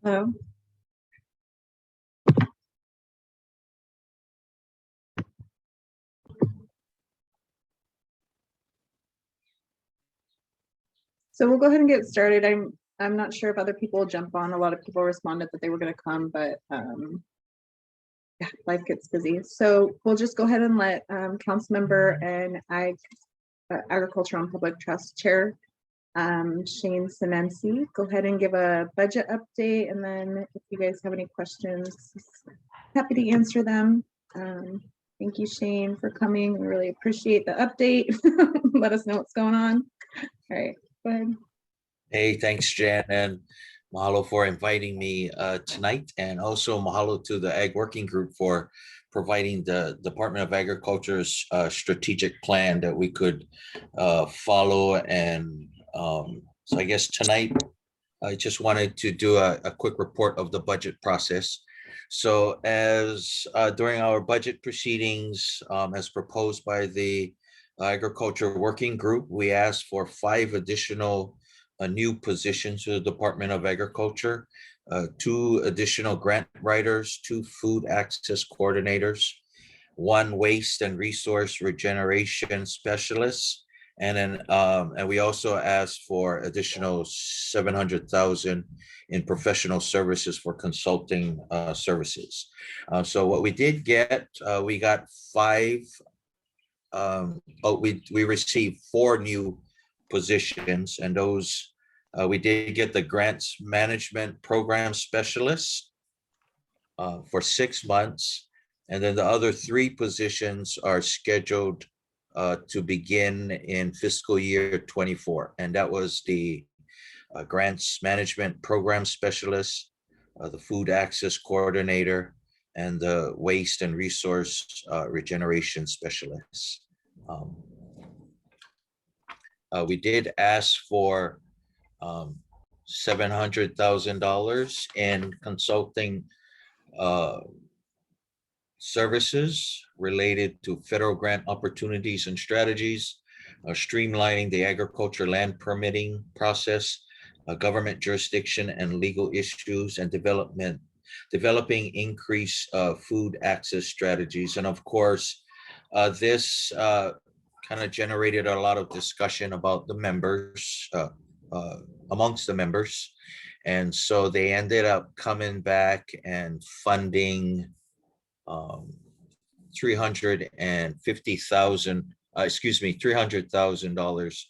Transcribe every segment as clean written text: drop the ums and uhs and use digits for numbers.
Hello. So we'll go ahead and get started. I'm not sure if other people will jump on. A lot of people responded that they were going to come, but yeah, life gets busy. So we'll just go ahead and let council member and Agriculture and Public Trust Chair Shane Sinensi go ahead and give a budget update, and then if you guys have any questions, happy to answer them. Thank you, Shane, for coming. We really appreciate the update. Let us know what's going on. All right, go ahead. Hey, thanks, Jan, and mahalo for inviting me tonight, and also mahalo to the Ag Working Group for providing the Department of Agriculture's strategic plan that we could follow. And so I guess tonight I just wanted to do a quick report of the budget process. So as during our budget proceedings, as proposed by the Agriculture Working Group, we asked for 5 additional new positions to the Department of Agriculture, 2 additional grant writers, 2 food access coordinators, 1 waste and resource regeneration specialist, and then and we also asked for additional 700,000 in professional services for consulting services. So what we did get, we got 5. We received 4 new positions, and those we did get the grants management program specialist for 6 months, and then the other 3 positions are scheduled to begin in fiscal year 24, and that was the grants management program specialist, the food access coordinator, and the waste and resource regeneration specialist. We did ask for $700,000 in consulting services related to federal grant opportunities and strategies, streamlining the agriculture land permitting process, government jurisdiction and legal issues, and developing increased food access strategies. And of course, this kind of generated a lot of discussion about the members, amongst the members. And so they ended up coming back and funding $300,000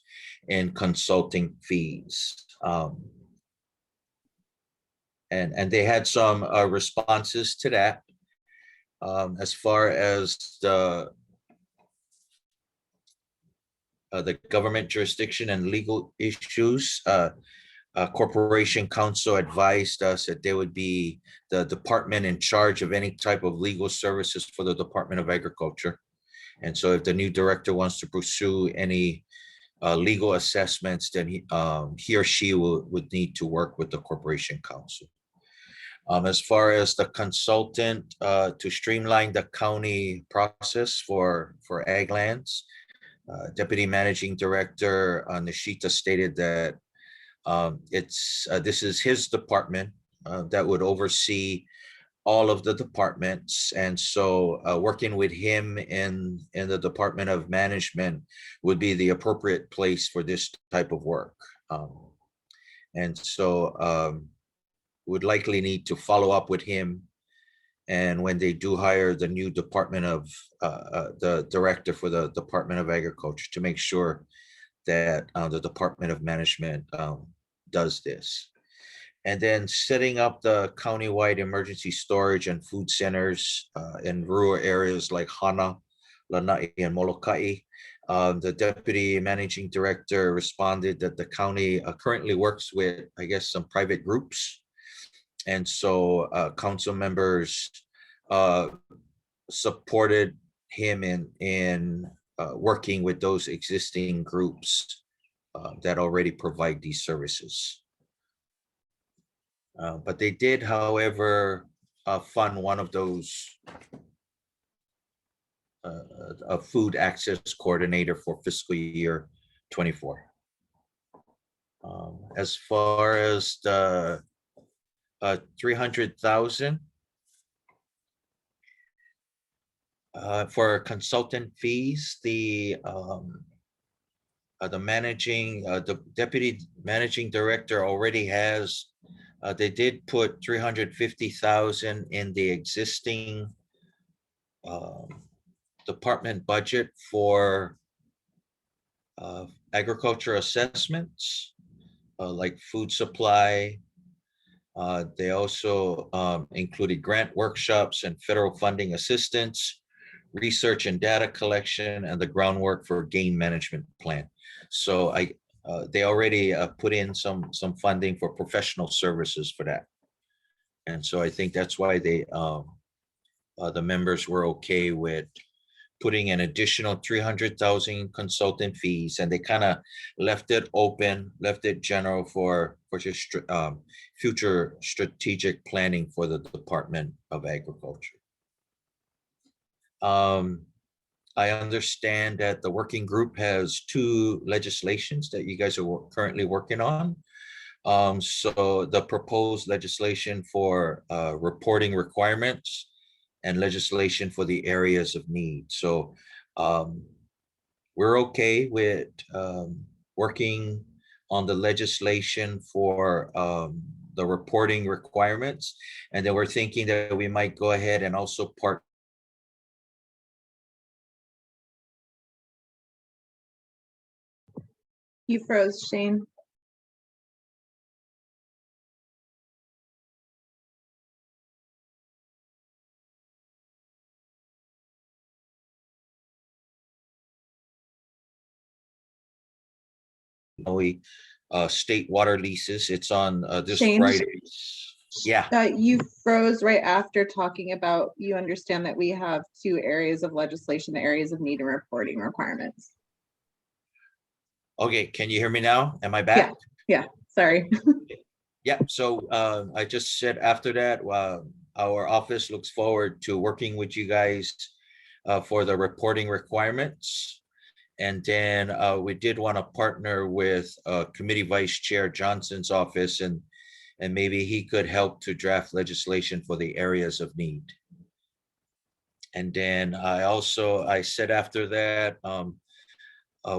in consulting fees. And they had some responses to that. As far as the government jurisdiction and legal issues, Corporation Counsel advised us that they would be the department in charge of any type of legal services for the Department of Agriculture. And so if the new director wants to pursue any legal assessments, then he or she would need to work with the Corporation Counsel. As far as the consultant to streamline the county process for ag lands, Deputy Managing Director Nishita stated that this is his department that would oversee all of the departments, and so working with him in the Department of Management would be the appropriate place for this type of work. And so would likely need to follow up with him, and when they do hire the new Department of the director for the Department of Agriculture, to make sure that the Department of Management does this. And then setting up the countywide emergency storage and food centers in rural areas like Hana, Lanai, and Molokai. The Deputy Managing Director responded that the county currently works with, I guess, some private groups. And so council members supported him in working with those existing groups that already provide these services. But they did, however, fund one of those, a food access coordinator for fiscal year 24. As far as the 300,000 for consultant fees. The deputy managing director already has, they did put 350,000 in the existing department budget for agriculture assessments, like food supply. They also included grant workshops and federal funding assistance, research and data collection, and the groundwork for game management plan. So they already put in some funding for professional services for that. And so I think that's why they the members were okay with putting an additional 300,000 consultant fees, and they kind of left it open, left it general for just future strategic planning for the Department of Agriculture. I understand that the working group has 2 legislations that you guys are currently working on. So the proposed legislation for reporting requirements and legislation for the areas of need. So we're okay with working on the legislation for the reporting requirements. And then we're thinking that we might go ahead and also partner. You froze, Shane. State water leases. It's on this Shane? Friday. Yeah. You froze right after talking about, you understand that we have 2 areas of legislation, the areas of need and reporting requirements. Okay, can you hear me now? Am I back? Yeah, sorry. Yeah, so I just said after that, our office looks forward to working with you guys for the reporting requirements. And then we did want to partner with Committee Vice Chair Johnson's office, and maybe he could help to draft legislation for the areas of need. And then I said after that,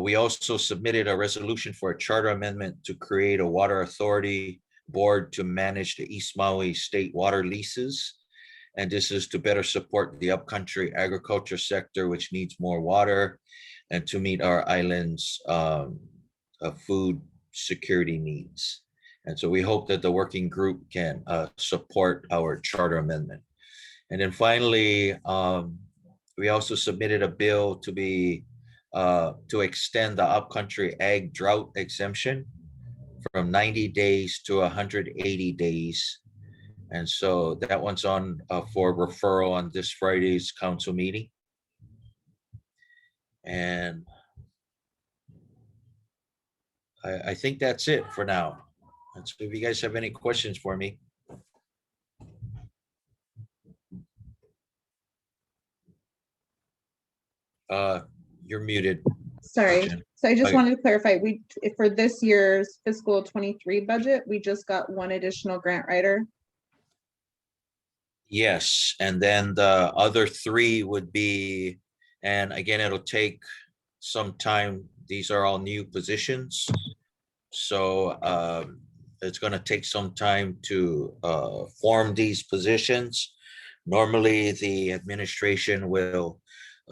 we also submitted a resolution for a charter amendment to create a water authority board to manage the East Maui state water leases. And this is to better support the upcountry agriculture sector, which needs more water, and to meet our island's food security needs. And so we hope that the working group can support our charter amendment. And then finally, we also submitted a bill to extend the upcountry ag drought exemption from 90 days to 180 days. And so that one's on for referral on this Friday's council meeting. And I think that's it for now. And so if you guys have any questions for me. You're muted. Sorry. So I just Okay. wanted to clarify, for this year's fiscal 23 budget, we just got 1 additional grant writer. Yes, and then the other 3 would be, and again, it'll take some time. These are all new positions. So it's going to take some time to form these positions. Normally, the administration will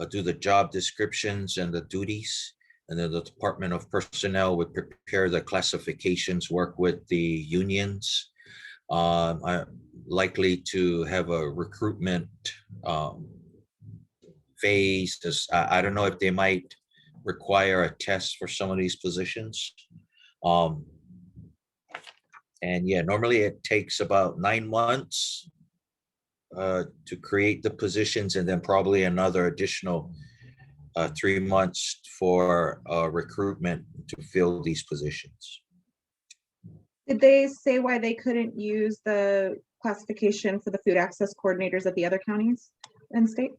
do the job descriptions and the duties, and then the Department of Personnel would prepare the classifications, work with the unions. I'm likely to have a recruitment phase. I don't know if they might require a test for some of these positions. And yeah, normally it takes about 9 months to create the positions, and then probably another additional 3 months for recruitment to fill these positions. Did they say why they couldn't use the classification for the food access coordinators at the other counties and state?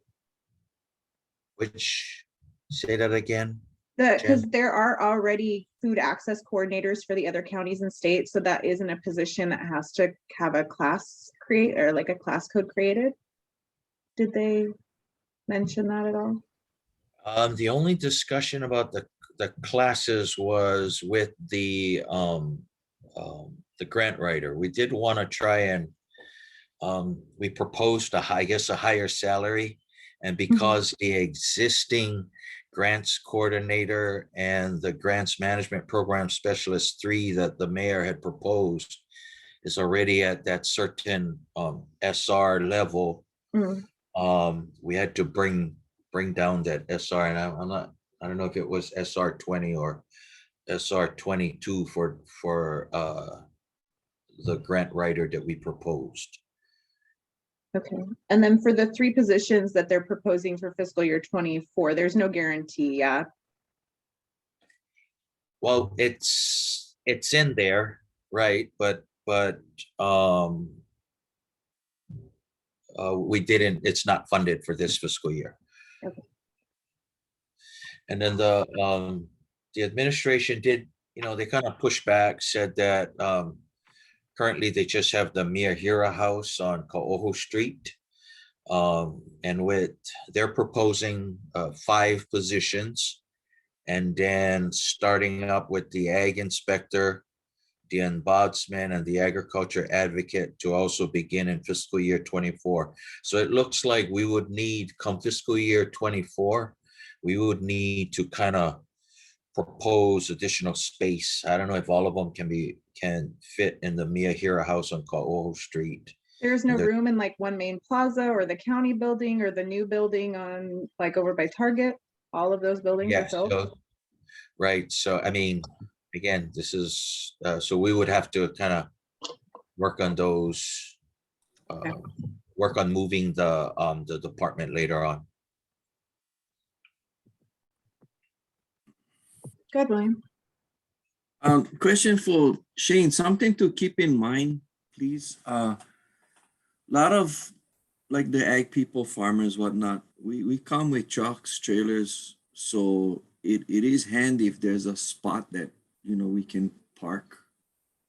Which, say that again? Because Jen? there are already food access coordinators for the other counties and states, so that isn't a position that has to have a class create or like a class code created. Did they mention that at all? The only discussion about the classes was with the grant writer. We did want to try and we proposed I guess a higher salary. And because the existing grants coordinator and the grants management program specialist 3 that the mayor had proposed is already at that certain SR level, Mm. we had to bring down that SR, and I'm not, I don't know if it was SR 20 or SR 22 for the grant writer that we proposed. Okay, and then for the 3 positions that they're proposing for fiscal year 24, there's no guarantee, yeah? Well, it's in there, right? But we didn't, it's not funded for this fiscal year. Okay. And then the administration did, they kind of pushed back, said that currently they just have the Miyahira house on Kaoho Street. And they're proposing 5 positions, and then starting up with the ag inspector, the ombudsman, and the agriculture advocate to also begin in fiscal year 24. So it looks like we would need, come fiscal year 24, we would need to kind of propose additional space. I don't know if all of them can fit in the Miyahira house on Kaoho Street. There's no room in like One Main Plaza or the county building or the new building on like over by Target. All of those buildings are Yes, filled. right. So, I mean, again, this is, so we would have to kind of work on those, Okay. work on moving the department later on. Good, William. Question for Shane, something to keep in mind, please. A lot of like the ag people, farmers, whatnot, we come with trucks, trailers. So it is handy if there's a spot that, we can park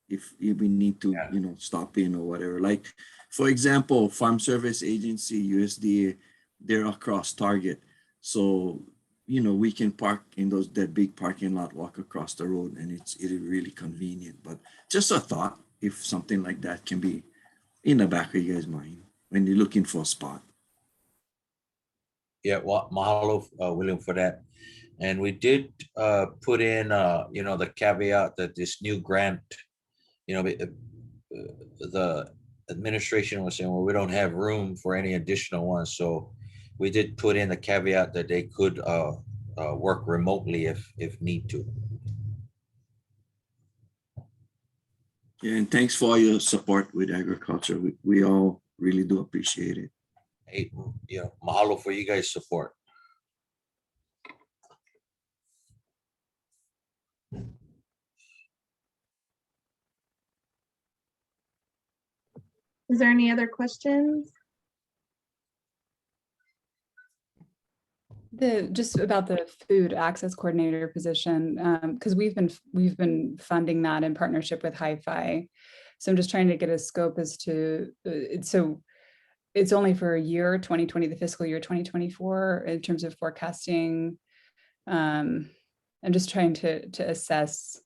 if we need to, stop in or whatever. Like, for example, Farm Service Agency, USDA, they're across Target. So, we can park in that big parking lot, walk across the road, and it is really convenient. But just a thought, if something like that can be in the back of you guys' mind when you're looking for a spot. Yeah, well, mahalo, William, for that. And we did put in, the caveat that this new grant, the administration was saying, well, we don't have room for any additional ones. So we did put in the caveat that they could work remotely if need to. Yeah, and thanks for all your support with agriculture. We all really do appreciate it. Hey, mahalo for you guys' support. Is there any other questions? Just about the food access coordinator position, because we've been funding that in partnership with Hi-Fi. So I'm just trying to get a scope as to so it's only for a year, 2020, the fiscal year 2024, in terms of forecasting. I'm just trying to assess.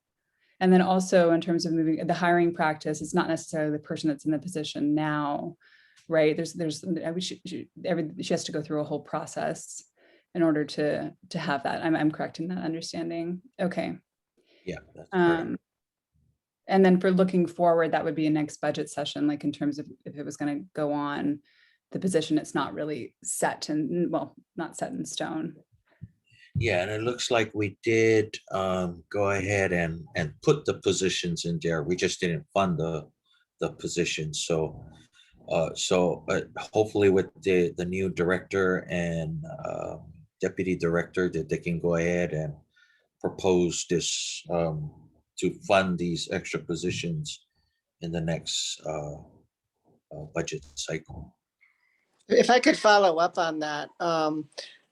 And then also in terms of moving the hiring practice, it's not necessarily the person that's in the position now, right? She has to go through a whole process in order to have that. I'm correct in that understanding. Okay. Yeah. That's correct. And then for looking forward, that would be a next budget session, like in terms of if it was going to go on the position, it's not really set and not set in stone. Yeah, and it looks like we did go ahead and put the positions in there. We just didn't fund the positions. So hopefully with the new director and deputy director that they can go ahead and propose this to fund these extra positions in the next budget cycle. If I could follow up on that,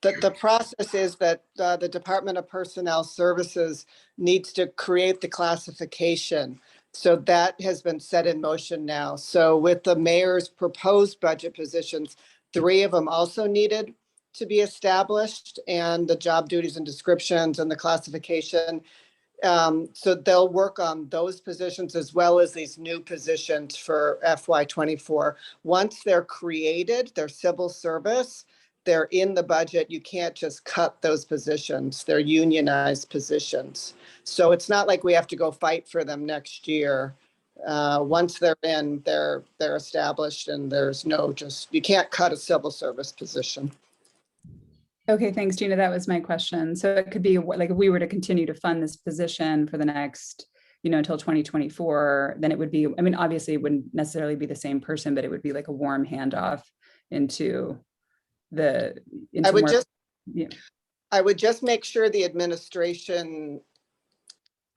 The process is that the Department of Personnel Services needs to create the classification. So that has been set in motion now. So with the mayor's proposed budget positions, 3 of them also needed to be established, and the job duties and descriptions and the classification. So they'll work on those positions as well as these new positions for FY24. Once they're created, they're civil service, they're in the budget. You can't just cut those positions. They're unionized positions. So it's not like we have to go fight for them next year. Once they're in, they're established, and there's no you can't cut a civil service position. Okay, thanks, Gina. That was my question. So it could be like if we were to continue to fund this position for the next, until 2024, then it would be, I mean, obviously it wouldn't necessarily be the same person, but it would be like a warm handoff into I would just make sure the administration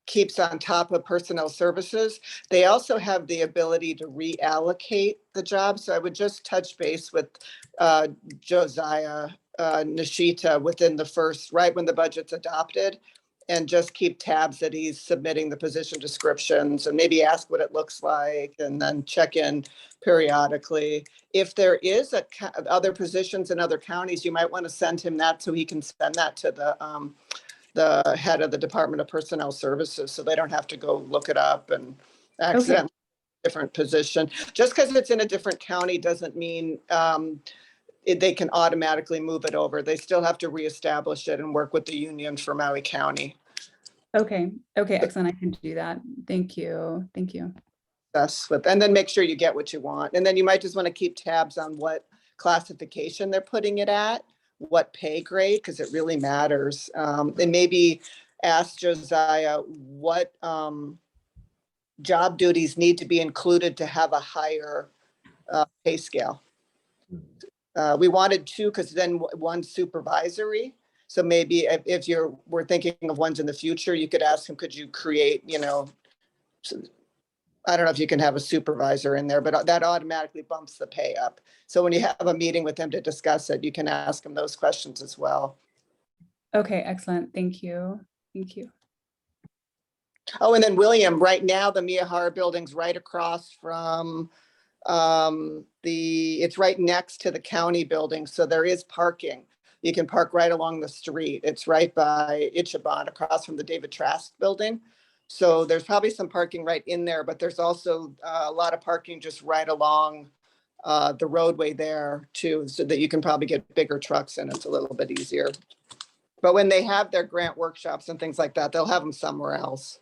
keeps on top of personnel services. They also have the ability to reallocate the job. So I would just touch base with Josiah Nishita within the first, right when the budget's adopted, and just keep tabs that he's submitting the position descriptions and maybe ask what it looks like, and then check in periodically. If there is other positions in other counties, you might want to send him that so he can send that to the head of the Department of Personnel Services, so they don't have to go look it up and accidentally different position. Just because it's in a different county doesn't mean they can automatically move it over. They still have to reestablish it and work with the union for Maui County. Okay, excellent. I can do that. Thank you. And then make sure you get what you want. And then you might just want to keep tabs on what classification they're putting it at, what pay grade, because it really matters. And maybe ask Josiah what job duties need to be included to have a higher pay scale. We wanted 2 because then 1 supervisory. So maybe if we're thinking of ones in the future, you could ask him, could you create, I don't know if you can have a supervisor in there, but that automatically bumps the pay up. So when you have a meeting with him to discuss it, you can ask him those questions as well. Okay, excellent. Thank you. Oh, and then William, right now, the Miyahara building's right across from it's right next to the county building. So there is parking. You can park right along the street. It's right by Ichiban, across from the David Trask building. So there's probably some parking right in there, but there's also a lot of parking just right along the roadway there too, so that you can probably get bigger trucks in. It's a little bit easier. But when they have their grant workshops and things like that, they'll have them somewhere else.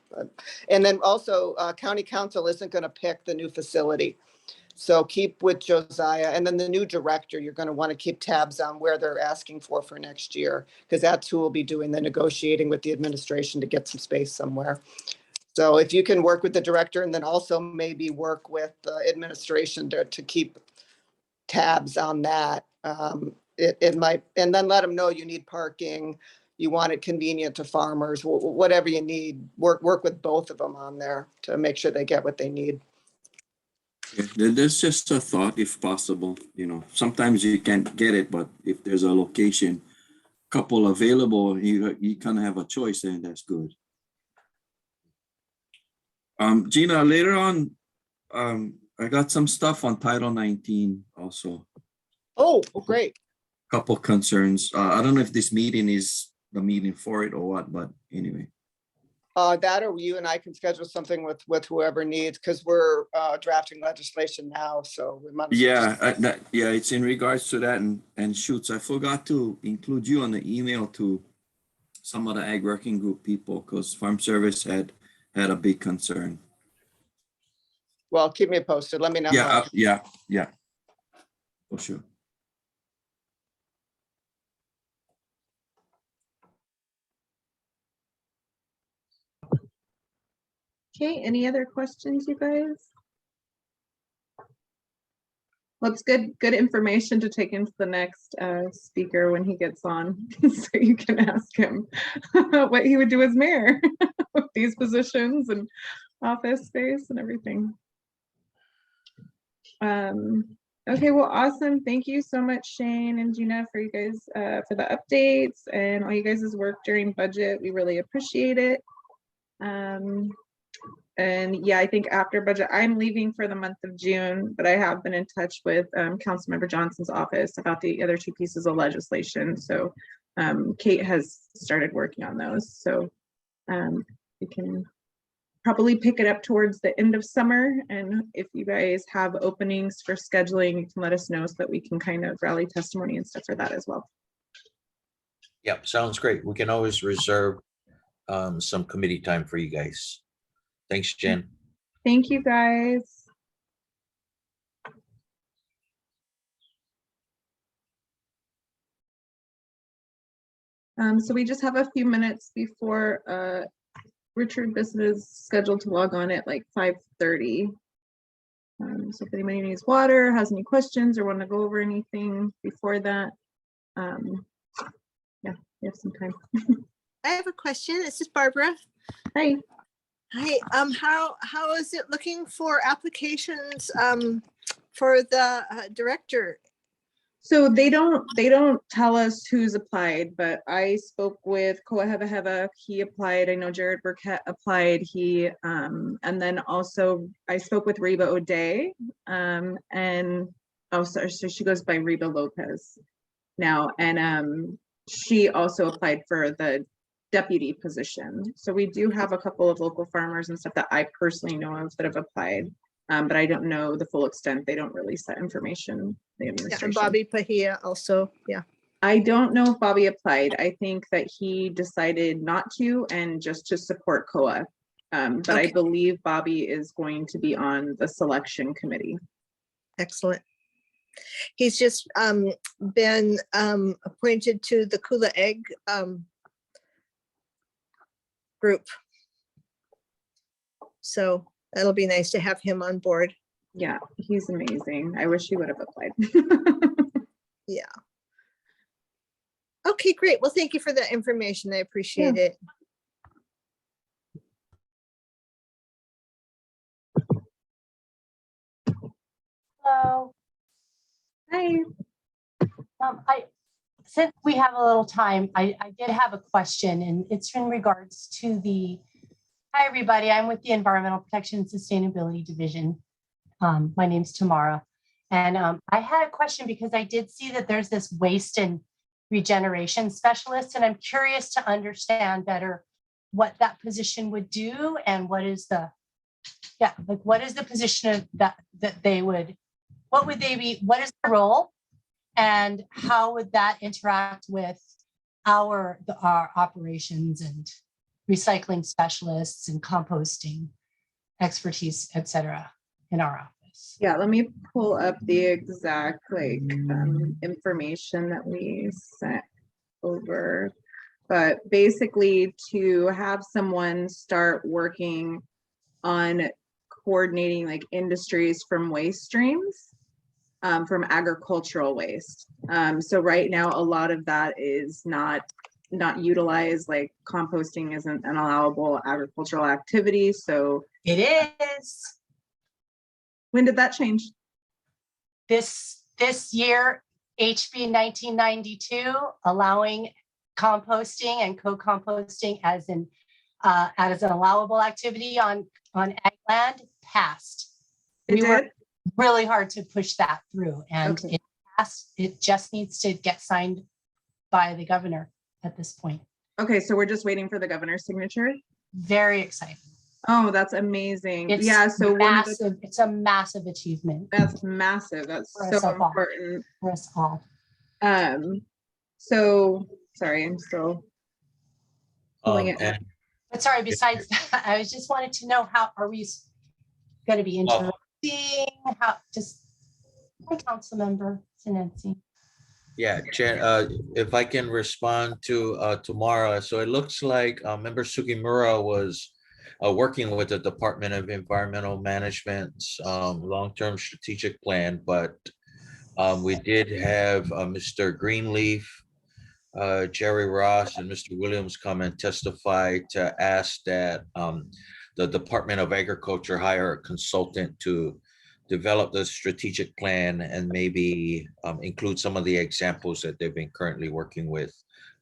And then also county council isn't going to pick the new facility. So keep with Josiah, and then the new director, you're going to want to keep tabs on where they're asking for next year, because that's who will be doing the negotiating with the administration to get some space somewhere. So if you can work with the director, and then also maybe work with the administration to keep tabs on that, it might, and then let them know you need parking, you want it convenient to farmers, whatever you need, work with both of them on there to make sure they get what they need. Yeah, there's just a thought, if possible, sometimes you can't get it, but if there's a location, couple available, you kind of have a choice, and that's good. Gina, later on, I got some stuff on Title 19 also. Oh, great. Couple concerns. I don't know if this meeting is the meeting for it or what, but anyway. That, or you and I can schedule something with whoever needs, because we're drafting legislation now, so we might. Yeah, it's in regards to that, and shoots, I forgot to include you on the email to some of the ag working group people, because Farm Service had a big concern. Well, keep me posted. Let me know. Yeah, for sure. Okay, any other questions, you guys? Well, it's good information to take into the next speaker when he gets on, so you can ask him what he would do as mayor with these positions and office space and everything. Okay, well, awesome. Thank you so much, Shane and Gina, for you guys, for the updates and all you guys' work during budget. We really appreciate it. And yeah, I think after budget, I'm leaving for the month of June, but I have been in touch with Councilmember Johnson's office about the other two pieces of legislation. So Kate has started working on those. So we can probably pick it up towards the end of summer. And if you guys have openings for scheduling, you can let us know so that we can kind of rally testimony and stuff for that as well. Yep, sounds great. We can always reserve some committee time for you guys. Thanks, Jen. Thank you, guys. So we just have a few minutes before Richard Bisson is scheduled to log on at like 5:30. So if anybody needs water, has any questions or want to go over anything before that, yeah, we have some time. I have a question. This is Barbara. Hi. Hi. How is it looking for applications for the director? So they don't tell us who's applied, but I spoke with Koa Heva Heva. He applied. I know Jared Burkett applied. He and then also I spoke with Reba O'Day, and oh, sorry, so she goes by Reba Lopez now, and she also applied for the deputy position. So we do have a couple of local farmers and stuff that I personally know of that have applied. But I don't know the full extent. They don't release that information. The Yeah, administration. and Bobby Pahia also. Yeah. I don't know if Bobby applied. I think that he decided not to and just to support COA. But I Okay. believe Bobby is going to be on the selection committee. Excellent. He's just been appointed to the Kula Egg group. So that'll be nice to have him on board. Yeah, he's amazing. I wish he would have applied. Yeah. Okay, great. Well, thank you for that information. I appreciate it. Hello. Hi. Since we have a little time, I did have a question, and it's in regards to hi, everybody. I'm with the Environmental Protection and Sustainability Division. My name's Tamara. And I had a question because I did see that there's this waste and regeneration specialist, and I'm curious to understand better what that position would do and what is the, what is the position of that they would, what would they be, what is the role? And how would that interact with our operations and recycling specialists and composting expertise, et cetera, in our office? Yeah, let me pull up the exact information that we sent over. But basically to have someone start working on coordinating like industries from waste streams. From agricultural waste. So right now, a lot of that is not utilized, like composting isn't an allowable agricultural activity. So It is. when did that change? This year, HB 1992, allowing composting and co-composting as an allowable activity on ag land passed. It We were did? really hard to push that through, and Okay. it passed. It just needs to get signed by the governor at this point. Okay, so we're just waiting for the governor's signature. Very exciting. Oh, that's amazing. It's Yeah, so one of the, massive. It's a massive achievement that's massive. That's For us so all. important. for us all. So sorry, I'm still pulling it. And But sorry, besides that, I just wanted to know, how are we going to be Well- interacting? How, just my council member, Nancy. yeah, Jen, if I can respond to Tamara. So it looks like Member Sugimura was working with the Department of Environmental Management's long-term strategic plan, but we did have Mr. Greenleaf, Jerry Ross, and Mr. Williams come and testify to ask that the Department of Agriculture hire a consultant to develop the strategic plan and maybe include some of the examples that they've been currently working with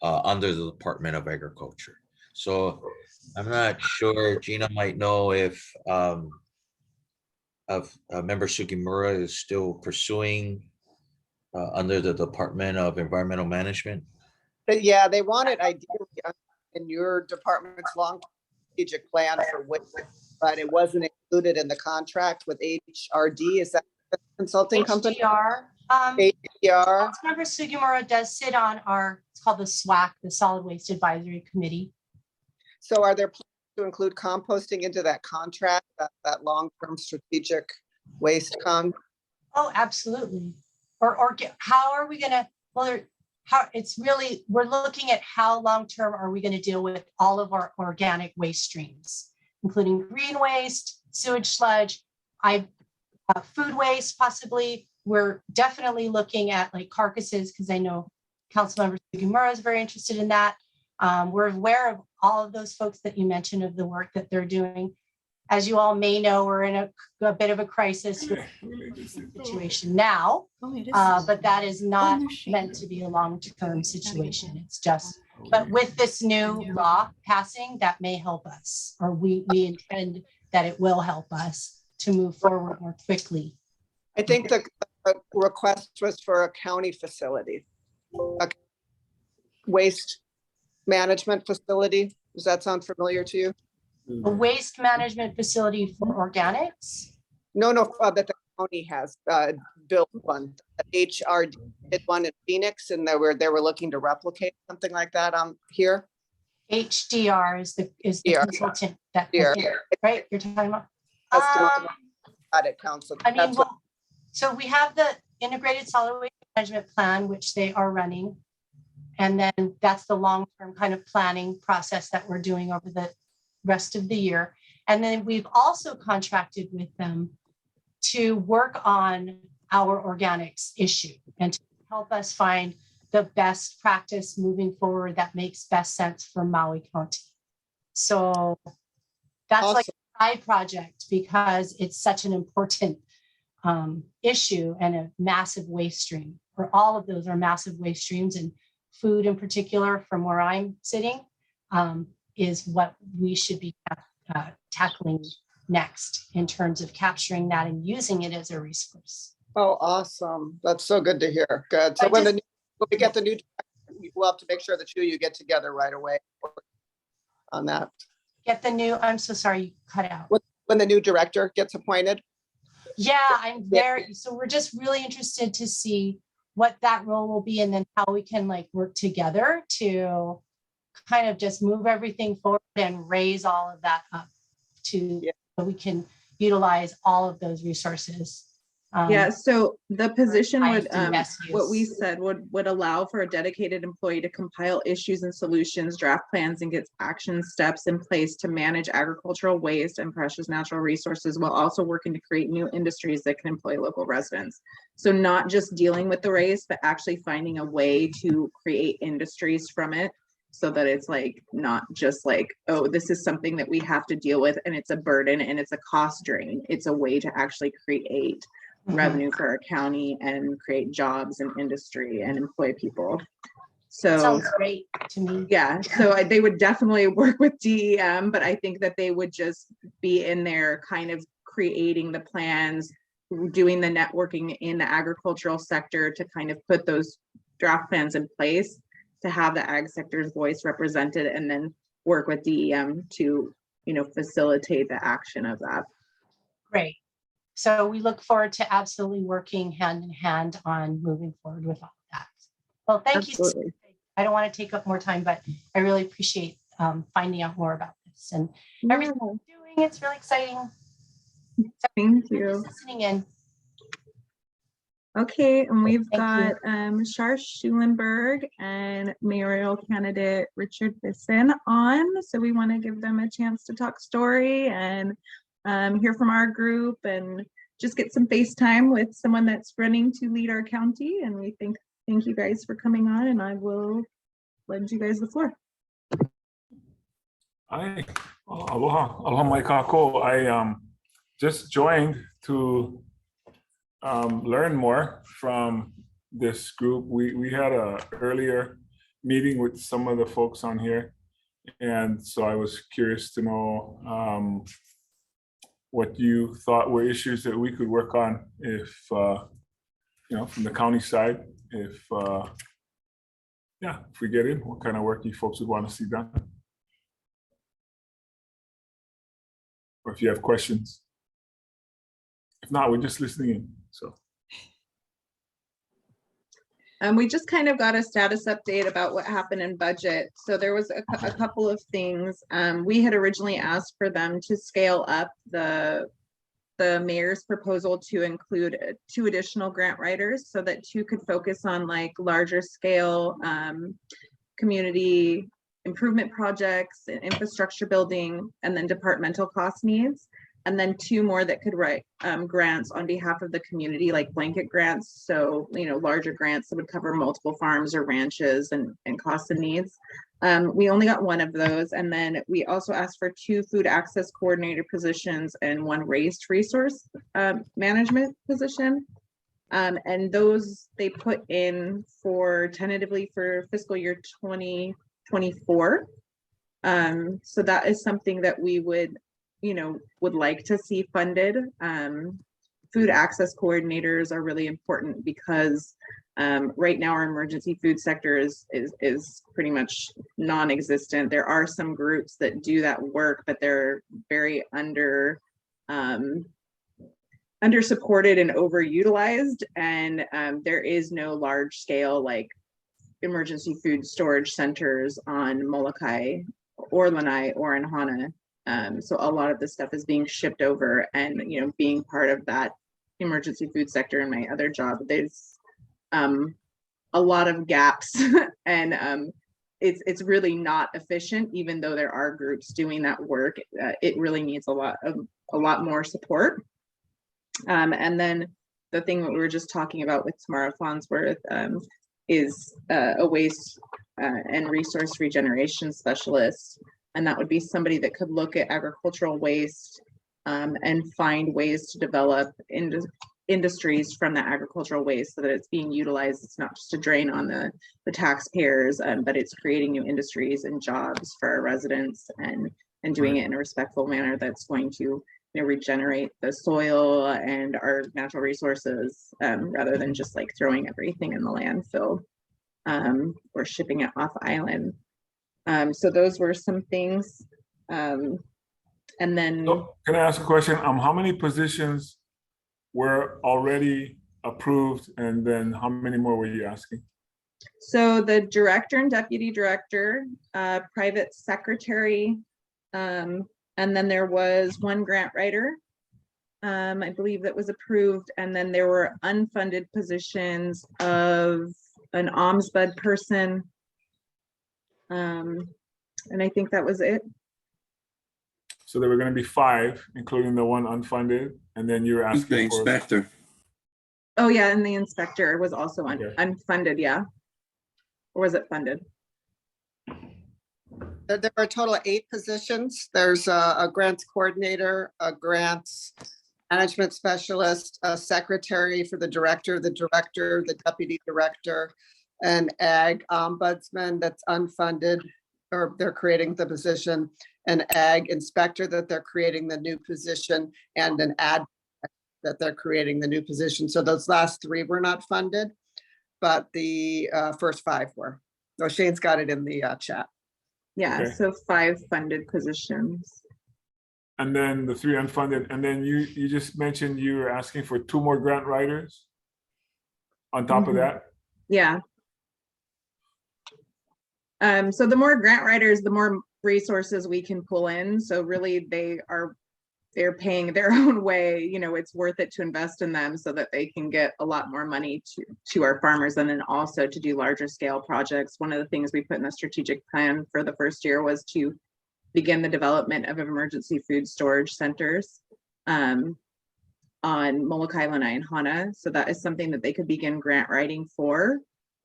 under the Department of Agriculture. So I'm not sure, Gina might know if Member Sugimura is still pursuing under the Department of Environmental Management. But yeah, they want it ideally in your department's long strategic plan for waste, but it wasn't included in the contract with HRD. Is that the consulting company? HDR. HDR. Councilmember Sugimura does sit on our, it's called the SWAC, the Solid Waste Advisory Committee. So are there plans to include composting into that contract, that long-term strategic waste Oh, absolutely. How are we gonna, well, how it's really, we're looking at how long-term are we gonna deal with all of our organic waste streams, including green waste, sewage sludge, food waste possibly. We're definitely looking at like carcasses because I know Councilmember Sugimura is very interested in that. We're aware of all of those folks that you mentioned of the work that they're doing. As you all may know, we're in a bit of a crisis situation now, but that is not meant to be a long-term situation. It's just, but with this new law passing, that may help us, or we intend that it will help us to move forward more quickly. I think the request was for a county facility, a waste management facility. Does that sound familiar to you? A waste management facility for organics? No, that the county has built one. HRD did one in Phoenix, and they were looking to replicate something like that here. HDR is the Yeah. consultant that, Yeah. right? You're talking about? Got it, council. I mean, That's what- well, so we have the integrated solid waste management plan, which they are running. And then that's the long-term kind of planning process that we're doing over the rest of the year. And then we've also contracted with them to work on our organics issue and to help us find the best practice moving forward that makes best sense for Maui County. So that's like a side project because it's such an important issue and a massive waste stream. For all of those are massive waste streams, and food in particular, from where I'm sitting, is what we should be tackling next in terms of capturing that and using it as a resource. Oh, awesome. That's so good to hear. Good. So when we get the new, we'll have to make sure that you get together right away on that. Get the new, I'm so sorry, you cut out. When the new director gets appointed? Yeah, I'm very, so we're just really interested to see what that role will be and then how we can like work together to kind of just move everything forward and raise all of that up to so we can utilize all of those resources. Yeah, so the position would, best what we use. said would allow for a dedicated employee to compile issues and solutions, draft plans, and get action steps in place to manage agricultural waste and precious natural resources while also working to create new industries that can employ local residents. So not just dealing with the waste, but actually finding a way to create industries from it so that it's like not just like, oh, this is something that we have to deal with and it's a burden and it's a cost drain. It's a way to actually create revenue for our county and create jobs and industry and employ people. So Sounds great to me. yeah, so they would definitely work with DEM, but I think that they would just be in there kind of creating the plans, doing the networking in the agricultural sector to kind of put those draft plans in place to have the ag sector's voice represented, and then work with DEM to, you know, facilitate the action of that. Great. So we look forward to absolutely working hand in hand on moving forward with all of that. Well, thank you. I don't want to take up more time, but I really appreciate finding out more about this and everything we're doing. It's really exciting. Thank you. Just listening in. Okay, and we've Thank got Shar Schulenberg and mayoral candidate Richard Bisson on. So we want to give them a chance to talk story and hear from our group and just get some FaceTime with someone that's running to lead our county. And we thank you guys for coming on, and I will lend you guys the floor. Hi, aloha, aloha mai kākou. I just joined to learn more from this group. We had a earlier meeting with some of the folks on here. And so I was curious to know what you thought were issues that we could work on if, you know, from the county side, if we get in, what kind of work you folks would want to see done. Or if you have questions. If not, we're just listening in, so. We just kind of got a status update about what happened in budget. So there was a couple of things. We had originally asked for them to scale up the mayor's proposal to include 2 additional grant writers so that 2 could focus on like larger scale community improvement projects and infrastructure building, and then departmental cost needs. And then 2 more that could write grants on behalf of the community, like blanket grants. So, you know, larger grants that would cover multiple farms or ranches and costs and needs. We only got 1 of those. And then we also asked for 2 food access coordinator positions and 1 raised resource management position. And those they put in for tentatively for fiscal year 2024. So that is something that we would like to see funded. Food access coordinators are really important because right now our emergency food sector is pretty much non-existent. There are some groups that do that work, but they're very under supported and overutilized, and there is no large scale like emergency food storage centers on Molokai or Lanai or in Hana. So a lot of this stuff is being shipped over, and being part of that emergency food sector in my other job, there's a lot of gaps and it's really not efficient, even though there are groups doing that work. It really needs a lot more support. And then the thing that we were just talking about with Tamara Farnsworth is a waste and resource regeneration specialist. And that would be somebody that could look at agricultural waste and find ways to develop industries from the agricultural waste so that it's being utilized. It's not just a drain on the taxpayers, but it's creating new industries and jobs for our residents and doing it in a respectful manner that's going to regenerate the soil and our natural resources rather than just like throwing everything in the landfill or shipping it off island. So those were some things. And then so can I ask a question? How many positions were already approved, and then how many more were you asking? So the director and deputy director, private secretary, and then there was 1 grant writer, I believe, that was approved. And then there were unfunded positions of an ombudsman person. And I think that was it. So there were going to be 5, including the 1 unfunded, and then you were asking The for inspector. Oh yeah, and the inspector was also Okay. unfunded, yeah. Or was it funded? There are a total of 8 positions. There's a grants coordinator, a grants management specialist, a secretary for the director, the deputy director, an ag ombudsman that's unfunded, or they're creating the position, an ag inspector that they're creating the new position, and an ad that they're creating the new position. So those last 3 were not funded, but the first 5 were. So Shane's got it in the chat. Yeah, Okay. so 5 funded positions. and then the 3 unfunded, and then you just mentioned you were asking for 2 more grant writers on top of Mhm. that. Yeah. So the more grant writers, the more resources we can pull in. So really they're paying their own way. It's worth it to invest in them so that they can get a lot more money to our farmers, and then also to do larger scale projects. One of the things we put in the strategic plan for the first year was to begin the development of emergency food storage centers on Molokai, Lanai, and Hana. So that is something that they could begin grant writing for,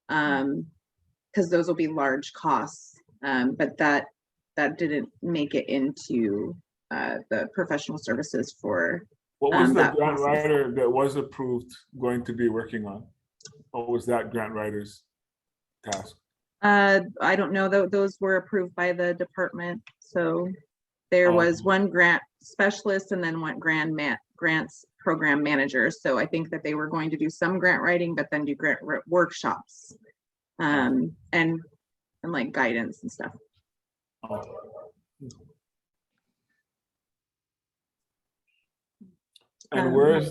because those will be large costs. But that didn't make it into the professional services for What was the that grant process. writer that was approved going to be working on? What was that grant writer's task? I don't know, those were approved by the department, so there Oh. was one grant specialist and then one grants program manager. So I think that they were going to do some grant writing, but then do workshops, and like guidance and stuff. Oh. And where's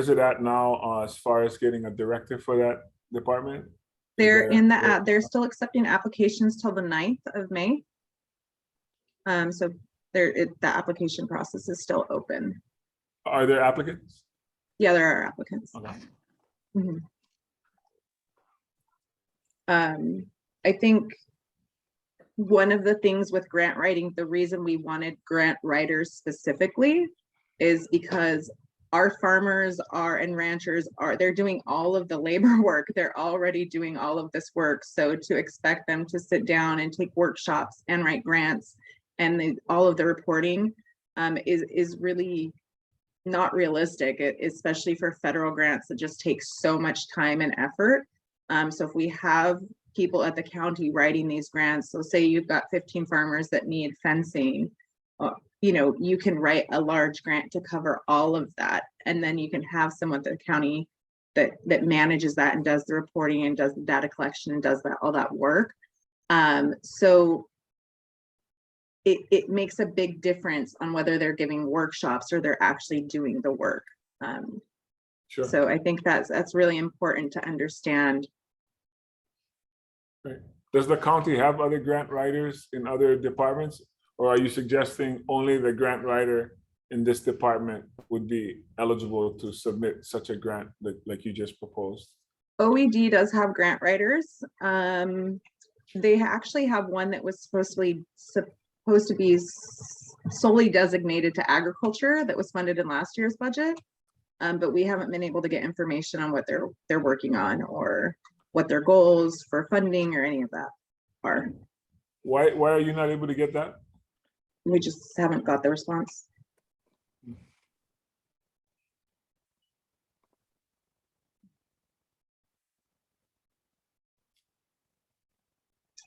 it at now as far as getting a director for that department? They're in the, they're still accepting applications till the 9th of May. So the application process is still open. Are there applicants? Yeah, there are applicants. Okay. Mhm. I think one of the things with grant writing, the reason we wanted grant writers specifically is because our farmers and ranchers they're doing all of the labor work. They're already doing all of this work. So to expect them to sit down and take workshops and write grants and all of the reporting is really not realistic, especially for federal grants that just takes so much time and effort. So if we have people at the county writing these grants, so say you've got 15 farmers that need fencing, you know, you can write a large grant to cover all of that. And then you can have someone at the county that manages that and does the reporting and does the data collection and does all that work. So it makes a big difference on whether they're giving workshops or they're actually doing the work. Sure. So I think that's really important to understand. Right. Does the county have other grant writers in other departments? Or are you suggesting only the grant writer in this department would be eligible to submit such a grant like you just proposed? OED does have grant writers. They actually have one that was supposed to be solely designated to agriculture that was funded in last year's budget. But we haven't been able to get information on what they're working on or what their goals for funding or any of that are. Why are you not able to get that? We just haven't got the response.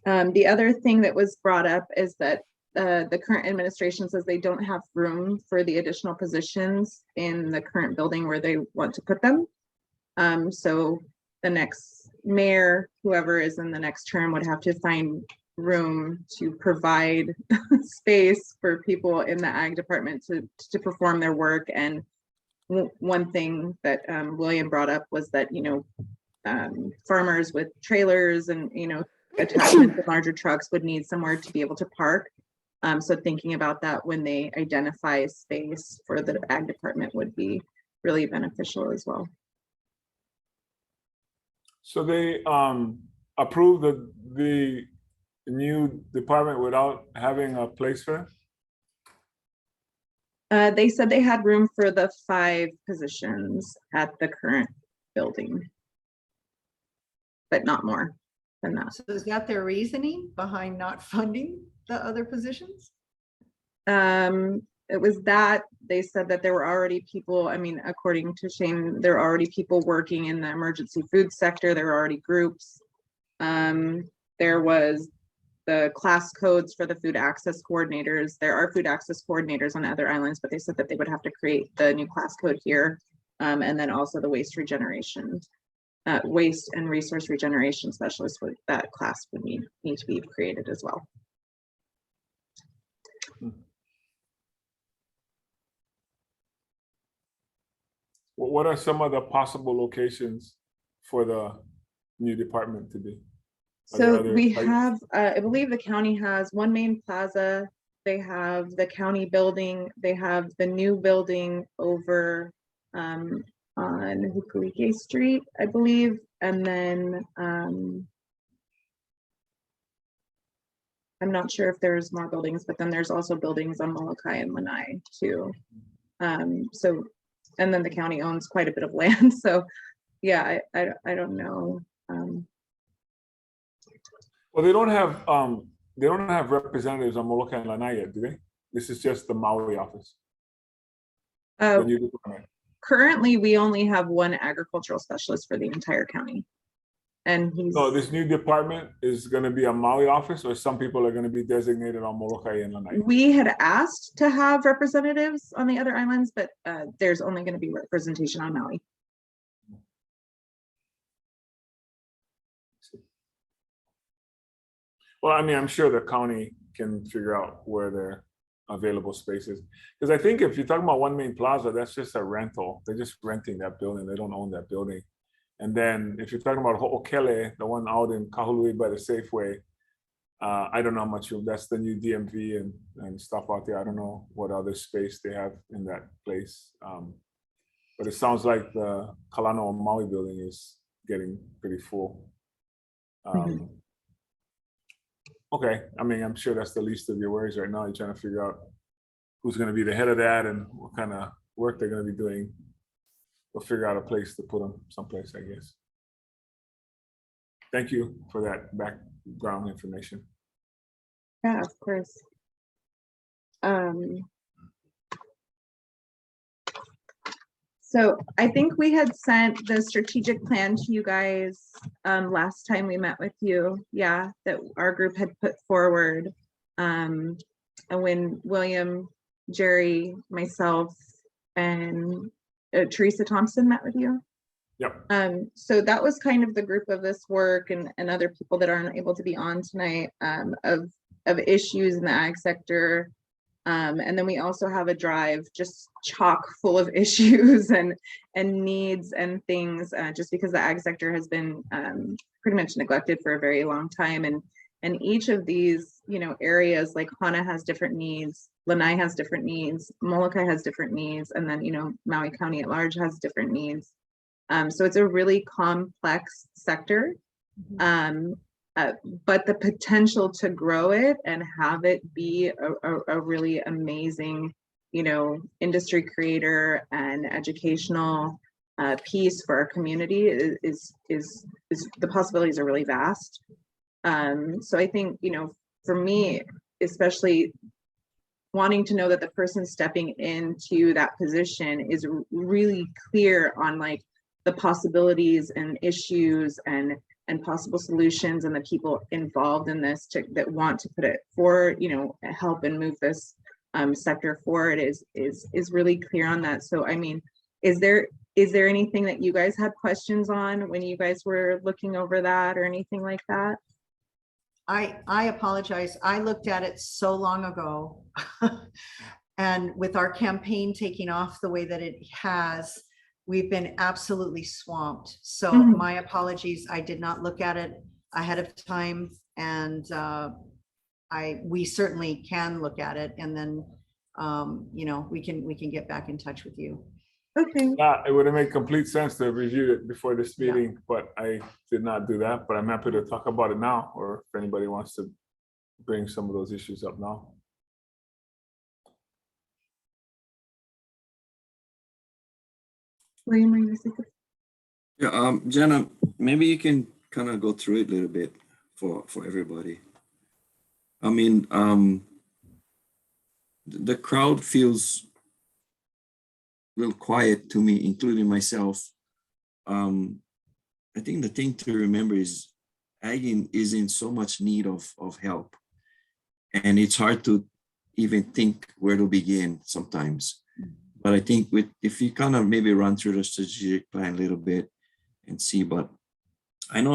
The other thing that was brought up is that the current administration says they don't have room for the additional positions in the current building where they want to put them. So the next mayor, whoever is in the next term, would have to find room to provide space for people in the ag department to perform their work. And one thing that William brought up was that, you know, farmers with trailers and, you know, attachments to larger trucks would need somewhere to be able to park. So thinking about that when they identify space for the ag department would be really beneficial as well. So they approved the new department without having a place for them? They said they had room for the 5 positions at the current building, but not more than that. So is that their reasoning behind not funding the other positions? It was that they said that there were already people, I mean, according to Shane, there are already people working in the emergency food sector. There were already groups. There was the class codes for the food access coordinators. There are food access coordinators on other islands, but they said that they would have to create the new class code here. And then also the waste regeneration, waste and resource regeneration specialist, that class would need to be created as well. What are some of the possible locations for the new department to be? So we have, I believe the county has one main plaza. They have the county building. They have the new building over on Hukulike Street, I believe. And then I'm not sure if there's more buildings, but then there's also buildings on Molokai and Lanai too. So, and then the county owns quite a bit of land. So yeah, I don't know. Well, they don't have representatives on Molokai and Lanai yet, do they? This is just the Maui office. the new department? Currently, we only have one agricultural specialist for the entire county. And he's, So this new department is gonna be a Maui office, or some people are gonna be designated on Molokai and Lanai? we had asked to have representatives on the other islands, but there's only going to be representation on Maui. Well, I mean, I'm sure the county can figure out where their available spaces. Because I think if you're talking about One Main Plaza, that's just a rental. They're just renting that building. They don't own that building. And then if you're talking about Ho'okele, the one out in Kahului by the Safeway, I don't know how much room. That's the new DMV and stuff out there. I don't know what other space they have in that place. But it sounds like the Kalano Maui building is getting pretty full. Okay, I mean, I'm sure that's the least of your worries right now. You're trying to figure out who's going to be the head of that and what kind of work they're going to be doing. We'll figure out a place to put them someplace, I guess. Thank you for that background information. Yeah, of course. So I think we had sent the strategic plan to you guys last time we met with you. Yeah, that our group had put forward. And when William, Jerry, myself, and Teresa Thompson met with you. Yep. So that was kind of the group of this work and other people that aren't able to be on tonight of issues in the ag sector. And then we also have a drive just chock full of issues and needs and things, just because the ag sector has been pretty much neglected for a very long time. And each of these, you know, areas like Hana has different needs, Lanai has different needs, Molokai has different needs, and then, you know, Maui County at large has different needs. So it's a really complex sector. But the potential to grow it and have it be a really amazing, you know, industry creator and educational piece for our community is the possibilities are really vast. So I think, you know, for me, especially wanting to know that the person stepping into that position is really clear on like the possibilities and issues and possible solutions and the people involved in this that want to put it for, you know, help and move this sector forward is really clear on that. So, I mean, is there anything that you guys had questions on when you guys were looking over that or anything like that? I apologize. I looked at it so long ago. And with our campaign taking off the way that it has, we've been absolutely swamped. So my apologies. I did not look at it ahead of time. And we certainly can look at it. And then, you know, we can get back in touch with you. Okay. Yeah, it would have made complete sense to have reviewed it before this meeting, but I did not do that. But I'm happy to talk about it now, or if anybody wants to bring some of those issues up now. William, are you thinking? Yeah, Jenna, maybe you can kind of go through it a little bit for everybody. I mean, the crowd feels a little quiet to me, including myself. I think the thing to remember is ag is in so much need of help, and it's hard to even think where to begin sometimes. But I think if you kind of maybe run through the strategic plan a little bit and see, but I know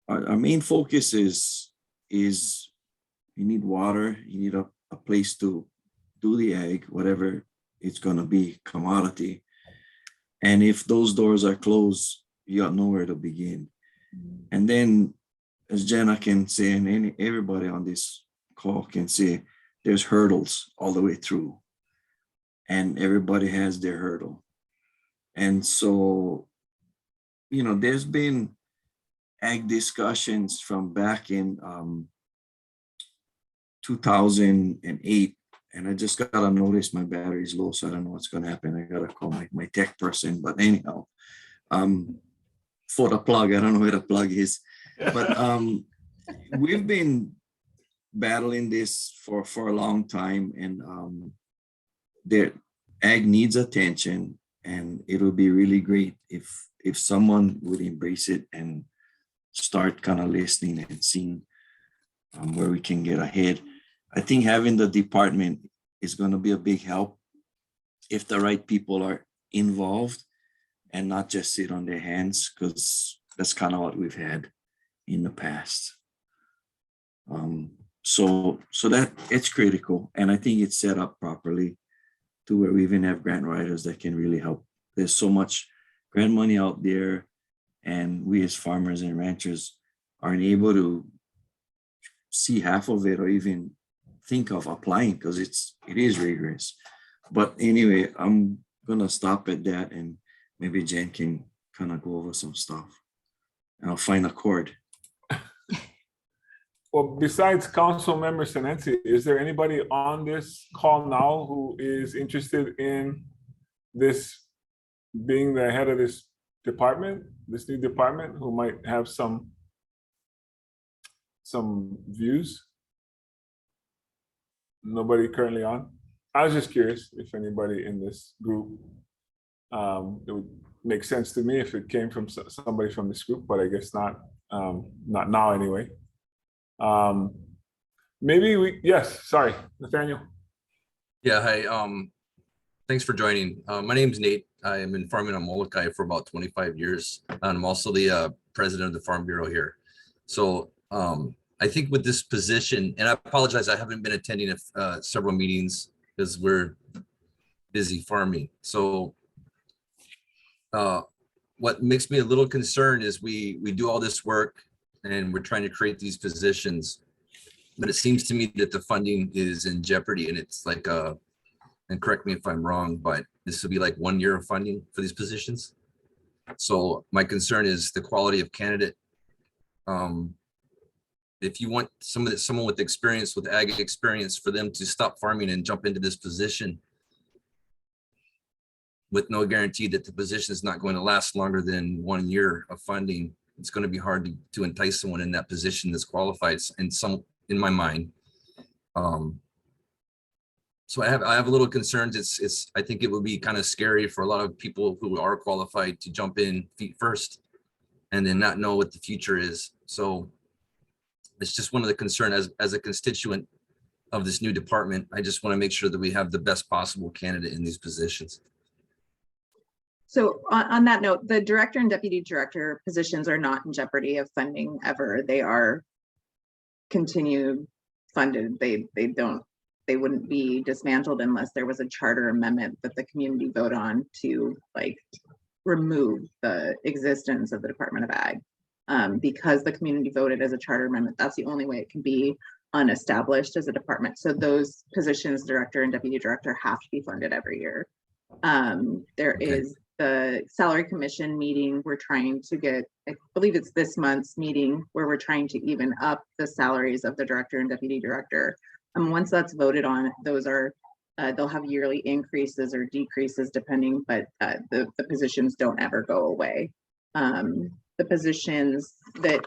our main focus is you need water, you need a place to do the ag, whatever it's going to be, commodity. And if those doors are closed, you got nowhere to begin. And then, as Jenna can say, and everybody on this call can say, there's hurdles all the way through. And everybody has their hurdle. And so, you know, there's been ag discussions from back in 2008. And I just got to notice my battery's low, so I don't know what's going to happen. I got to call my tech person. But anyhow, for the plug, I don't know where the plug is. But we've been battling this for a long time. And ag needs attention, and it'll be really great if someone would embrace it and start kind of listening and seeing where we can get ahead. I think having the department is going to be a big help if the right people are involved and not just sit on their hands, because that's kind of what we've had in the past. So that it's critical, and I think it's set up properly to where we even have grant writers that can really help. There's so much grant money out there, and we as farmers and ranchers aren't able to see half of it or even think of applying because it is rigorous. But anyway, I'm gonna stop at that, and maybe Jen can kind of go over some stuff, and I'll find a chord. Well, besides Council Member Senenzi, is there anybody on this call now who is interested in this being the head of this department, this new department, who might have some views? Nobody currently on? I was just curious if anybody in this group, it would make sense to me if it came from somebody from this group, but I guess not now anyway. Maybe yes, sorry, Nathaniel. Yeah, hi, thanks for joining. My name's Nate. I have been farming on Molokai for about 25 years. And I'm also the president of the Farm Bureau here. So I think with this position, and I apologize, I haven't been attending several meetings because we're busy farming. So what makes me a little concerned is we do all this work and we're trying to create these positions, but it seems to me that the funding is in jeopardy, and it's like and correct me if I'm wrong, but this will be like 1 year of funding for these positions. So my concern is the quality of candidate. If you want someone with experience, with ag experience, for them to stop farming and jump into this position with no guarantee that the position is not going to last longer than 1 year of funding, it's going to be hard to entice someone in that position that's qualified, in my mind. So I have a little concerns. I think it would be kind of scary for a lot of people who are qualified to jump in feet first and then not know what the future is. So it's just one of the concerns as a constituent of this new department. I just want to make sure that we have the best possible candidate in these positions. So on that note, the director and deputy director positions are not in jeopardy of funding ever. They are continued funded. They wouldn't be dismantled unless there was a charter amendment that the community vote on to like remove the existence of the Department of Ag. Because the community voted as a charter amendment, that's the only way it can be unestablished as a department. So those positions, director and deputy director, have to be funded every year. There is the salary commission meeting. We're trying to get, I believe it's this month's meeting, where we're trying to even up the salaries of the director and deputy director. Once that's voted on, those are they'll have yearly increases or decreases depending, but the positions don't ever go away. The positions that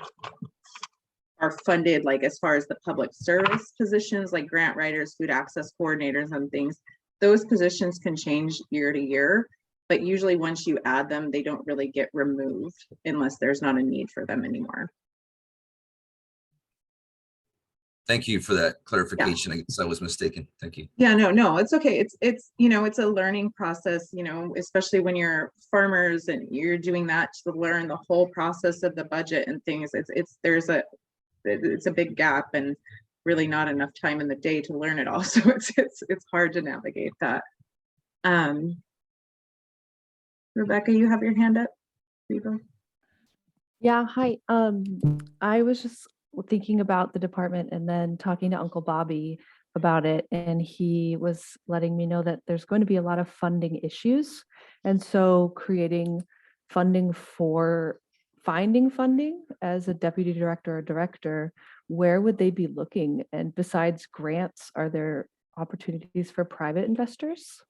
are funded, like as far as the public service positions, like grant writers, food access coordinators and things, those positions can change year to year, but usually once you add them, they don't really get removed unless there's not a need for them anymore. Thank you for that clarification. Yeah. I guess I was mistaken. Thank you. Yeah, no, it's okay. It's you know, it's a learning process, you know, especially when you're farmers and you're doing that to learn the whole process of the budget and things. It's a big gap and really not enough time in the day to learn it all. So it's hard to navigate that. Rebecca, you have your hand up. Yeah, hi. I was just thinking about the department and then talking to Uncle Bobby about it, and he was letting me know that there's going to be a lot of funding issues, and so creating funding for finding funding as a deputy director or director, where would they be looking? And besides grants, are there opportunities for private investors?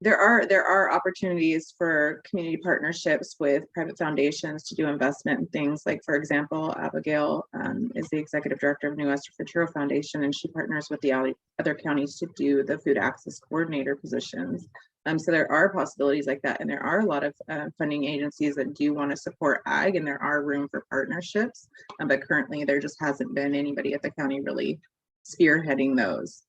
there are opportunities for community partnerships with private foundations to do investment in things. Like, for example, Abigail is the executive director of New Esther Futuro Foundation, and she partners with the other counties to do the food access coordinator positions. So there are possibilities like that, and there are a lot of funding agencies that do want to support ag, and there are room for partnerships. But currently, there just hasn't been anybody at the county really spearheading those.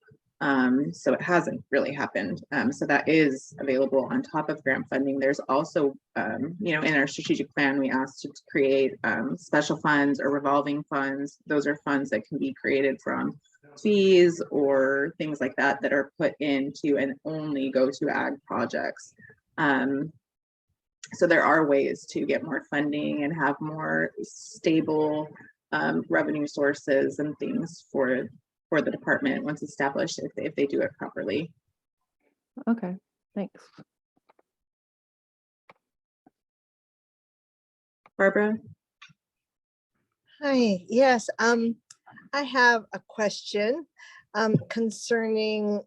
So it hasn't really happened. So that is available on top of grant funding. There's also, you know, in our strategic plan, we asked to create special funds or revolving funds. Those are funds that can be created from fees or things like that that are put into and only go to ag projects. So there are ways to get more funding and have more stable revenue sources and things for the department once established, if they do it properly. Okay, thanks. Barbara? Hi, yes, I have a question concerning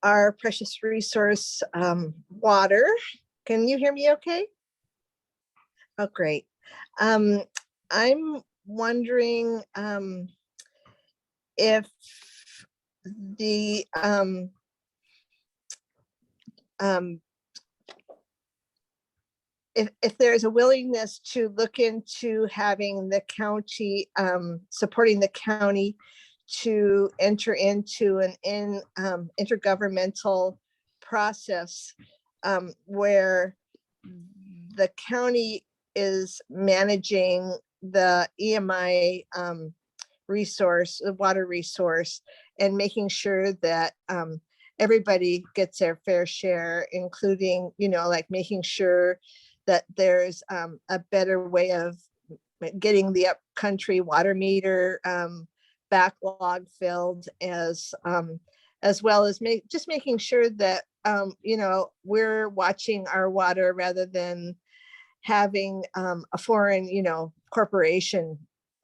our precious resource, water. Can you hear me okay? Oh, great. I'm wondering if the if there's a willingness to look into having the county, supporting the county to enter into an intergovernmental process where the county is managing the EMI resource, the water resource, and making sure that everybody gets their fair share, including, you know, like making sure that there's a better way of getting the upcountry water meter backlog filled, as well as just making sure that you know, we're watching our water rather than having a foreign, you know, corporation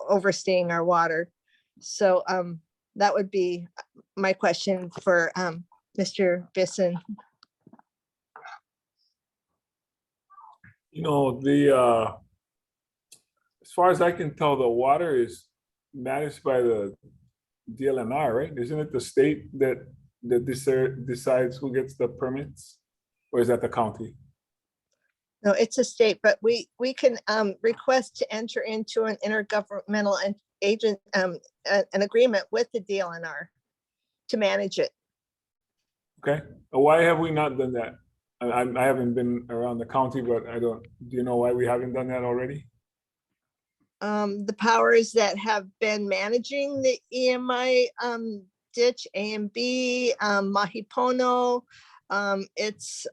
overstaying our water. So that would be my question for Mr. Bisson. You know, the as far as I can tell, the water is managed by the DLNR, right? Isn't it the state that decides who gets the permits, or is that the county? No, it's a state, but we can request to enter into an intergovernmental agent, an agreement with the DLNR to manage it. Okay, why have we not done that? I haven't been around the county, but I don't, do you know why we haven't done that already? The powers that have been managing the EMI ditch, A and B, Mahipono, it's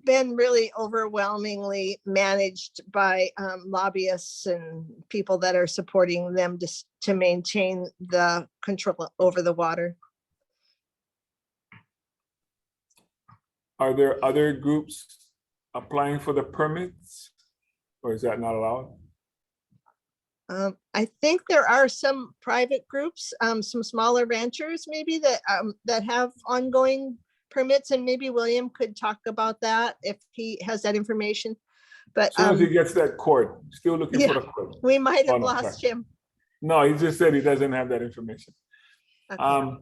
been really overwhelmingly managed by lobbyists and people that are supporting them to maintain the control over the water. Are there other groups applying for the permits, or is that not allowed? I think there are some private groups, some smaller ranchers maybe that have ongoing permits, and maybe William could talk about that if he has that information. But As soon as he gets that cord, still looking for the cord. we might Oh, have no, lost sorry. him. No, he just said he doesn't have that information. Okay.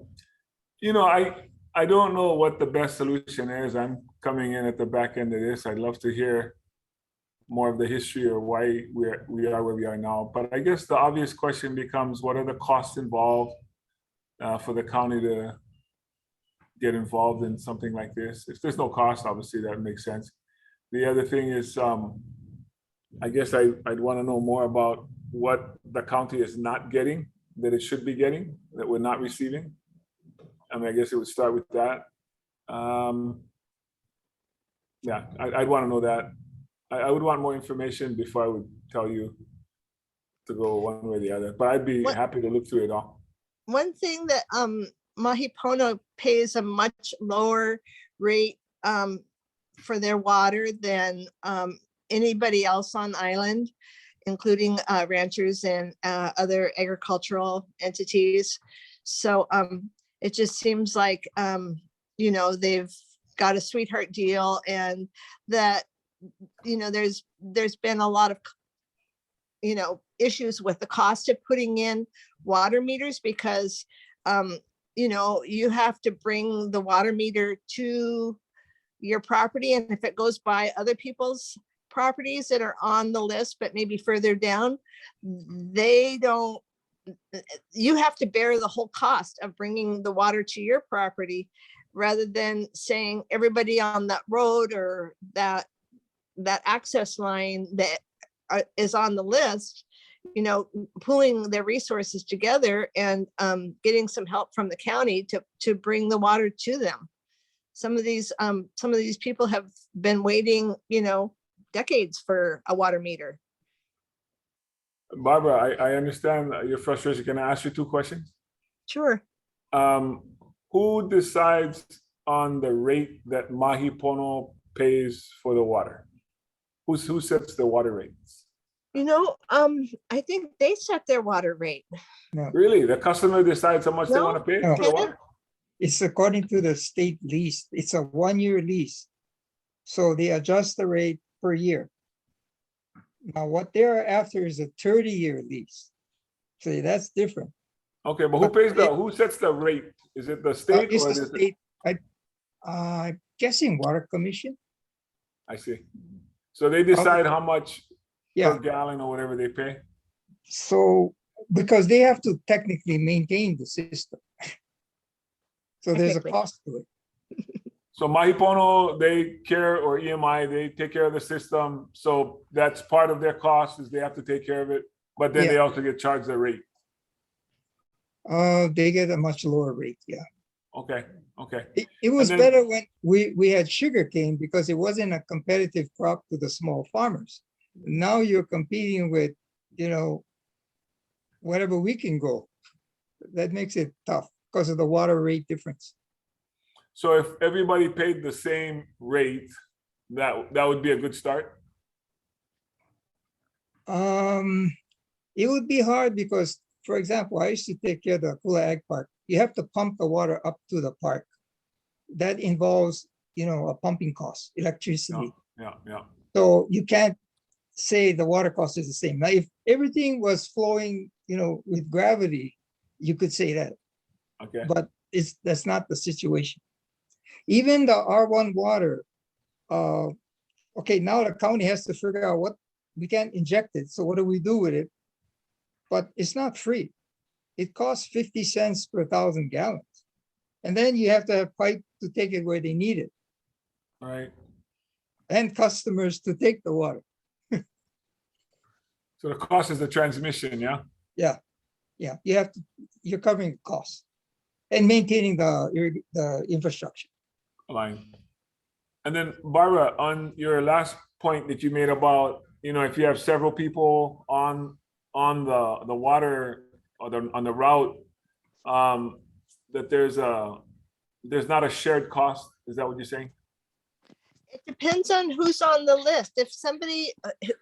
You know, I don't know what the best solution is. I'm coming in at the back end of this. I'd love to hear more of the history or why we are where we are now. But I guess the obvious question becomes, what are the costs involved for the county to get involved in something like this? If there's no cost, obviously that makes sense. The other thing is, I guess I'd want to know more about what the county is not getting that it should be getting, that we're not receiving. I mean, I guess it would start with that. Yeah, I'd want to know that. I would want more information before I would tell you to go one way or the other, but I'd be happy to look through it all. One thing that Mahipono pays a much lower rate for their water than anybody else on the island, including ranchers and other agricultural entities. So It just seems like, you know, they've got a sweetheart deal, and that, you know, there's been a lot of, you know, issues with the cost of putting in water meters, because, you know, you have to bring the water meter to your property, and if it goes by other people's properties that are on the list, but maybe further down, they don't, you have to bear the whole cost of bringing the water to your property, rather than saying everybody on that road or that access line that is on the list, you know, pooling their resources together and getting some help from the county to bring the water to them. Some of these people have been waiting, you know, decades for a water meter. Barbara, I understand your frustration. Can I ask you two questions? Sure. Who decides on the rate that Mahipono pays for the water? Who sets the water rates? You know, I think they set their water rate. No, Really? The customer decides how much they No. want to pay No. for the water? it's according to the state lease. It's a 1-year lease. So they adjust the rate per year. Now, what they're after is a 30-year lease. So that's different. Okay, but who sets the rate? Is it the state It's or the is it? state, I'm guessing Water Commission. I see. So they decide how much Yeah. per gallon or whatever they pay? So, because they have to technically maintain the system. So there's a Technically. cost to it. So Mahipono, they care, or EMI, they take care of the system. So that's part of their cost, is they have to take care of it. But then they Yeah. also get charged a rate. They get a much lower rate, yeah. Okay, okay. It was then- better when we had sugarcane because it wasn't a competitive crop to the small farmers. Now you're competing with, you know, whatever we can grow. That makes it tough because of the water rate difference. So if everybody paid the same rate, that would be a good start? It would be hard because, for example, I used to take care of the Kula Ag Park. You have to pump the water up to the park. That involves, you know, a pumping cost, electricity. Yeah. So you can't say the water cost is the same. Now, if everything was flowing, you know, with gravity, you could say that, Okay, but that's not the situation. Even the R1 water, okay, now the county has to figure out what, we can't inject it, so what do we do with it? But it's not free. It costs 50 cents per 1,000 gallons. And then you have to have pipe to take it where they need it, all right. and customers to take the water. So the cost is the transmission, yeah? Yeah, you're covering the costs and maintaining the infrastructure. Line. And then Barbara, on your last point that you made about, you know, if you have several people on the water or on the route, that there's not a shared cost. Is that what you're saying? It depends on who's on the list. If somebody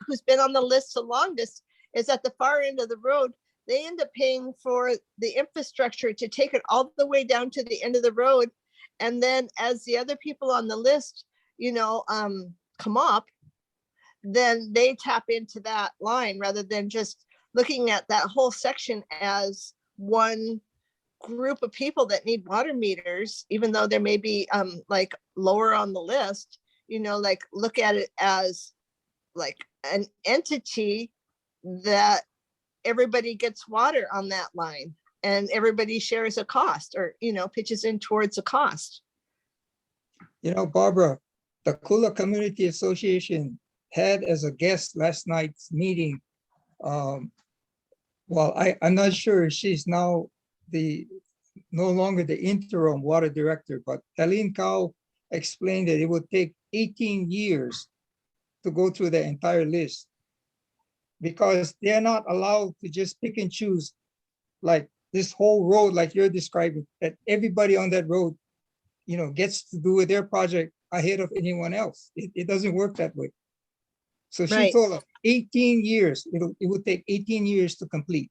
who's been on the list the longest is at the far end of the road, they end up paying for the infrastructure to take it all the way down to the end of the road. And then as the other people on the list, you know, come up, then they tap into that line rather than just looking at that whole section as one group of people that need water meters, even though there may be like lower on the list, you know, like look at it as like an entity that everybody gets water on that line and everybody shares a cost, or, you know, pitches in towards a cost. You know, Barbara, the Kula Community Association had as a guest last night's meeting. Well, I'm not sure she's now no longer the interim water director, but Eileen Cow explained that it would take 18 years to go through the entire list, because they're not allowed to just pick and choose like this whole road, like you're describing, that everybody on that road, you know, gets to do with their project ahead of anyone else. It doesn't work that way. So she Right. told us 18 years, it would take 18 years to complete.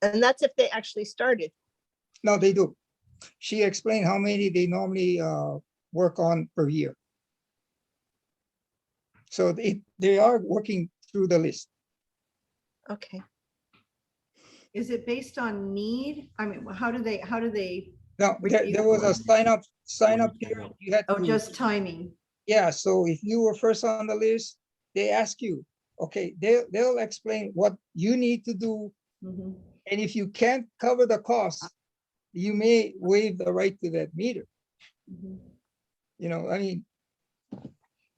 And that's if they actually started. No, they do. She explained how many they normally work on per year. So they are working through the list. Okay. Is it based on need? I mean, how do they, Now, there Review was a board. sign up period. You had oh, to, just timing? yeah, so if you were first on the list, they ask you, okay, they'll explain what you need to do. Mhm. And if you can't cover the cost, you may waive the right to that meter. Mhm. You know, I mean,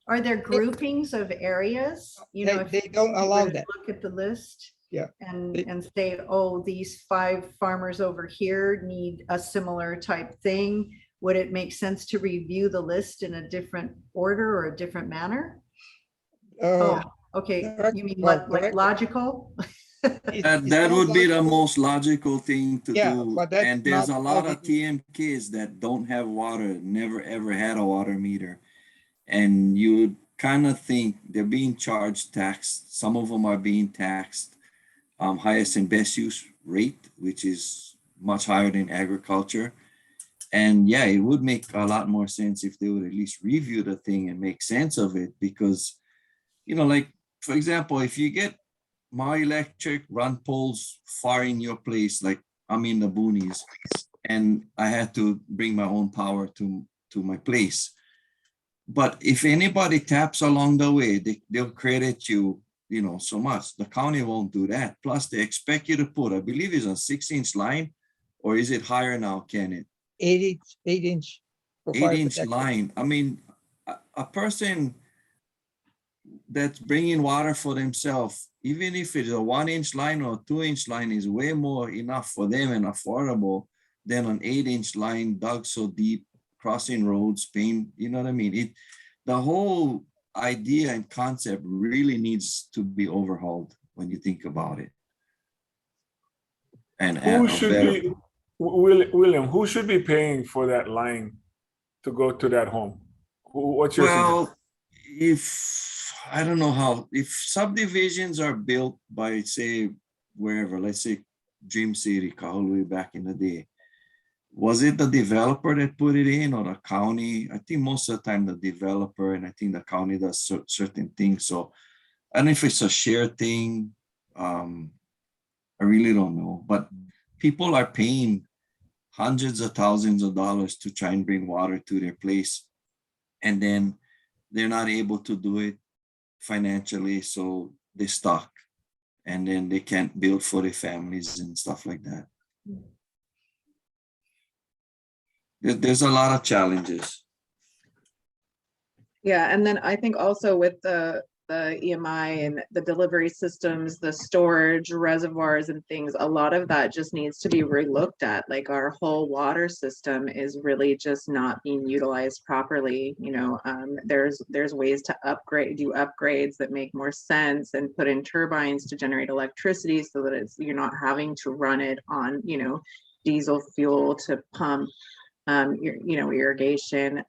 Are there groupings of areas? You know, if they don't you were allow to that. look at the list Yeah. and, They- and say, oh, these 5 farmers over here need a similar type thing. Would it make sense to review the list in a different order or a different manner? Oh, okay. direct- You mean well, like direct- logical? it's That not would be the logical. most logical thing to Yeah, do. but that's And there's not a lot how of they do TMKs that don't have water, never ever had a water meter. And you kind of think they're being charged tax. Some of them are being taxed highest and best use rate, which is much higher than agriculture. And yeah, it would make a lot more sense if they would at least review the thing and make sense of it. Because, you know, like, for example, if you get my electric run poles far in your place, like I'm in the boonies, and I had to bring my own power to my place. But if anybody taps along the way, they'll credit you, you know, so much. The county won't do that. Plus, they expect you to put, I believe it's a 6-inch line, or is it higher now, Kenneth? 8-inch for fire 8-inch protection. line. I mean, a person that's bringing water for themselves, even if it's a 1-inch line or 2-inch line, is way more enough for them and affordable than an 8-inch line dug so deep, crossing roads, paying, you know what I mean? The whole idea and concept really needs to be overhauled when you think about it. And Who a should better, be, William, who should be paying for that line to go to that home? What's your suggestion? well, if I don't know how, if subdivisions are built by, say, wherever, let's say Dream City, all the way back in the day, was it the developer that put it in or the county? I think most of the time the developer, and I think the county does certain things. So I don't know if it's a shared thing. I really don't know, but people are paying hundreds of thousands of dollars to try and bring water to their place. And then they're not able to do it financially, so they stuck, and then they can't build for their families and stuff like that. There's a lot of challenges. Yeah, and then I think also with the EMI and the delivery systems, the storage reservoirs and things, a lot of that just needs to be relooked at. Like our whole water system is really just not being utilized properly. You know, there's ways to do upgrades that make more sense and put in turbines to generate electricity so that you're not having to run it on, you know, diesel fuel to pump, irrigation.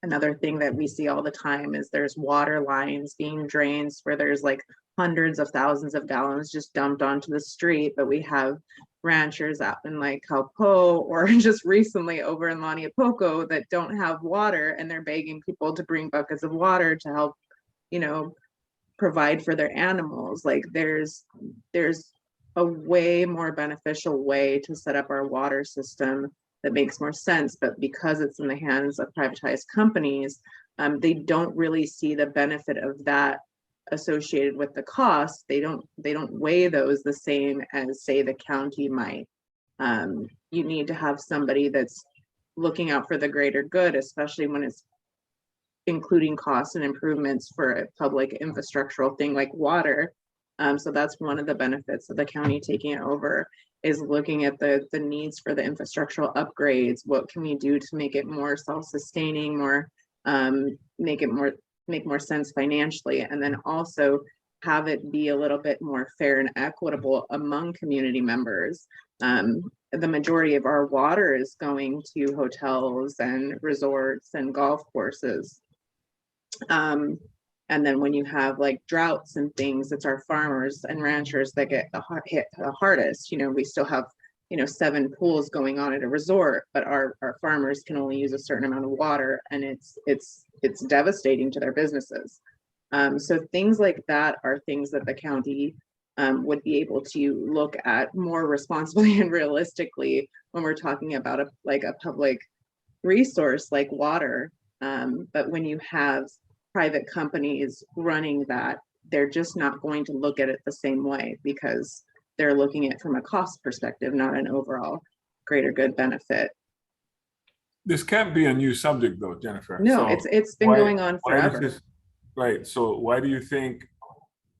Another thing that we see all the time is there's water lines being drained where there's like hundreds of thousands of gallons just dumped onto the street, but we have ranchers out in like Calpo or just recently over in Laniapoco that don't have water, and they're begging people to bring buckets of water to help, you know, provide for their animals. Like there's a way more beneficial way to set up our water system that makes more sense, but because it's in the hands of privatized companies, they don't really see the benefit of that associated with the cost. They don't weigh those the same as, say, the county might. You need to have somebody that's looking out for the greater good, especially when it's including costs and improvements for a public infrastructural thing like water. So that's one of the benefits of the county taking it over, is looking at the needs for the infrastructural upgrades. What can we do to make it more self-sustaining, make more sense financially, and then also have it be a little bit more fair and equitable among community members. The majority of our water is going to hotels and resorts and golf courses. And then when you have like droughts and things, it's our farmers and ranchers that get hit the hardest. You know, we still have 7 pools going on at a resort, but our farmers can only use a certain amount of water, and it's devastating to their businesses. So things like that are things that the county would be able to look at more responsibly and realistically when we're talking about a public resource like water. But when you have private companies running that, they're just not going to look at it the same way, because they're looking at it from a cost perspective, not an overall greater good benefit. This can't be a new subject though, Jennifer. No, So it's been going on why does forever. this- Right, so why do you think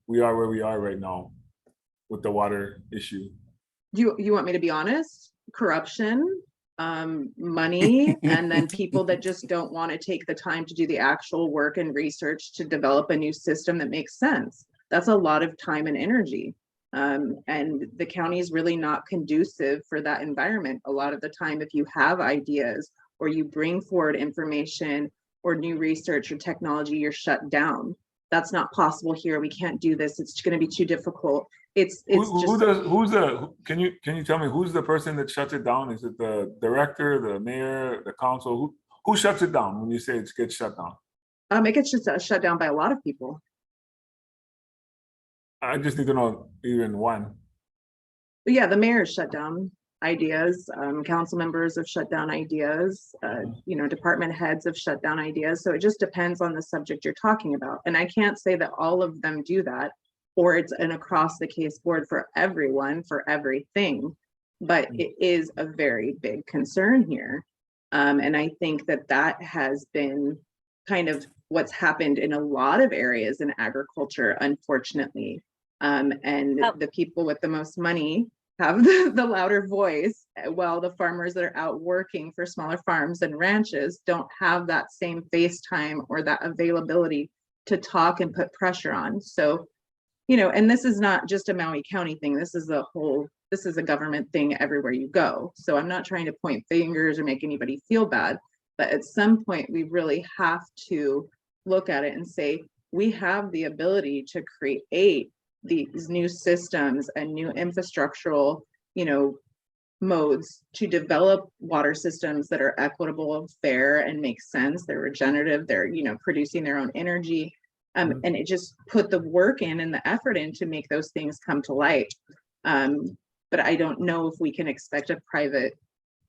we are where we are right now with the water issue? You want me to be honest? Corruption, money, and then people that just don't want to take the time to do the actual work and research to develop a new system that makes sense. That's a lot of time and energy. And the county is really not conducive for that environment. A lot of the time, if you have ideas or you bring forward information or new research or technology, you're shut down. That's not possible here. We can't do this. It's going to be too difficult. Can you tell me who's the person that shuts it down? Is it the director, the mayor, the council? Who shuts it down when you say it gets shut down? It gets just shut down by a lot of people. I just need to know even one. But yeah, the mayor shut down ideas. Council members have shut down ideas. Department heads have shut down ideas. So it just depends on the subject you're talking about. And I can't say that all of them do that, or it's an across the case board for everyone, for everything. But it is a very big concern here. And I think that has been kind of what's happened in a lot of areas in agriculture, unfortunately. And the people with the most money have the louder voice, while the farmers that are out working for smaller farms and ranches don't have that same face time or that availability to talk and put pressure on. So, and this is not just a Maui County thing. This is a government thing everywhere you go. So I'm not trying to point fingers or make anybody feel bad, but at some point we really have to look at it and say, we have the ability to create these new systems and new infrastructural, modes to develop water systems that are equitable, fair, and make sense. They're regenerative. They're, producing their own energy. And it just put the work in and the effort in to make those things come to light. But I don't know if we can expect a private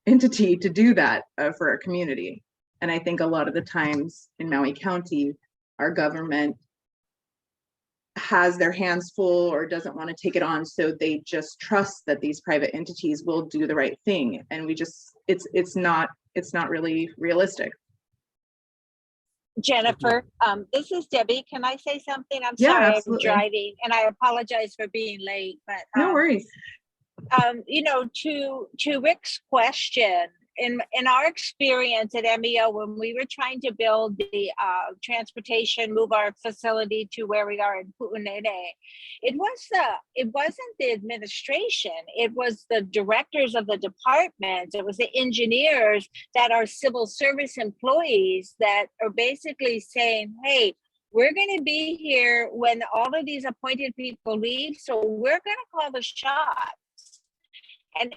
entity to do that for our community. And I think a lot of the times in Maui County, our government has their hands full or doesn't want to take it on, so they just trust that these private entities will do the right thing, and it's not really realistic. Jennifer, this is Debbie. Can I say something? I'm Yeah, sorry, absolutely. I'm driving, and I apologize for being late. But No worries. To Rick's question, in our experience at MEO, when we were trying to build the transportation, move our facility to where we are in Pu'unene, it wasn't the administration, it was the directors of the departments, it was the engineers that are civil service employees that are basically saying, hey, we're going to be here when all of these appointed people leave, so we're going to call the shots. And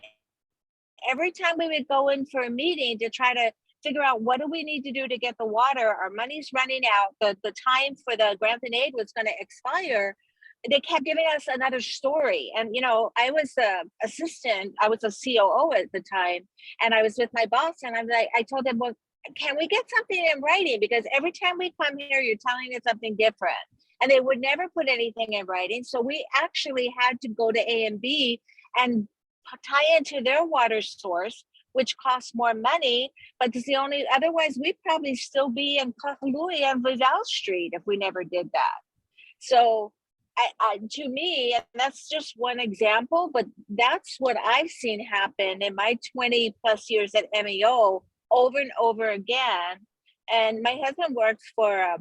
every time we would go in for a meeting to try to figure out what do we need to do to get the water, our money's running out, the time for the grant and aid was going to expire, they kept giving us another story. And, I was the assistant, I was a COO at the time, and I was with my boss, and I told them, well, can we get something in writing? Because every time we come here, you're telling us something different. And they would never put anything in writing. So we actually had to go to A&B and tie into their water source, which costs more money, but it's the only, otherwise we'd probably still be in Kahului and Vidal Street if we never did that. So to me, and that's just one example, but that's what I've seen happen in my 20 plus years at MEO over and over again. And my husband works for a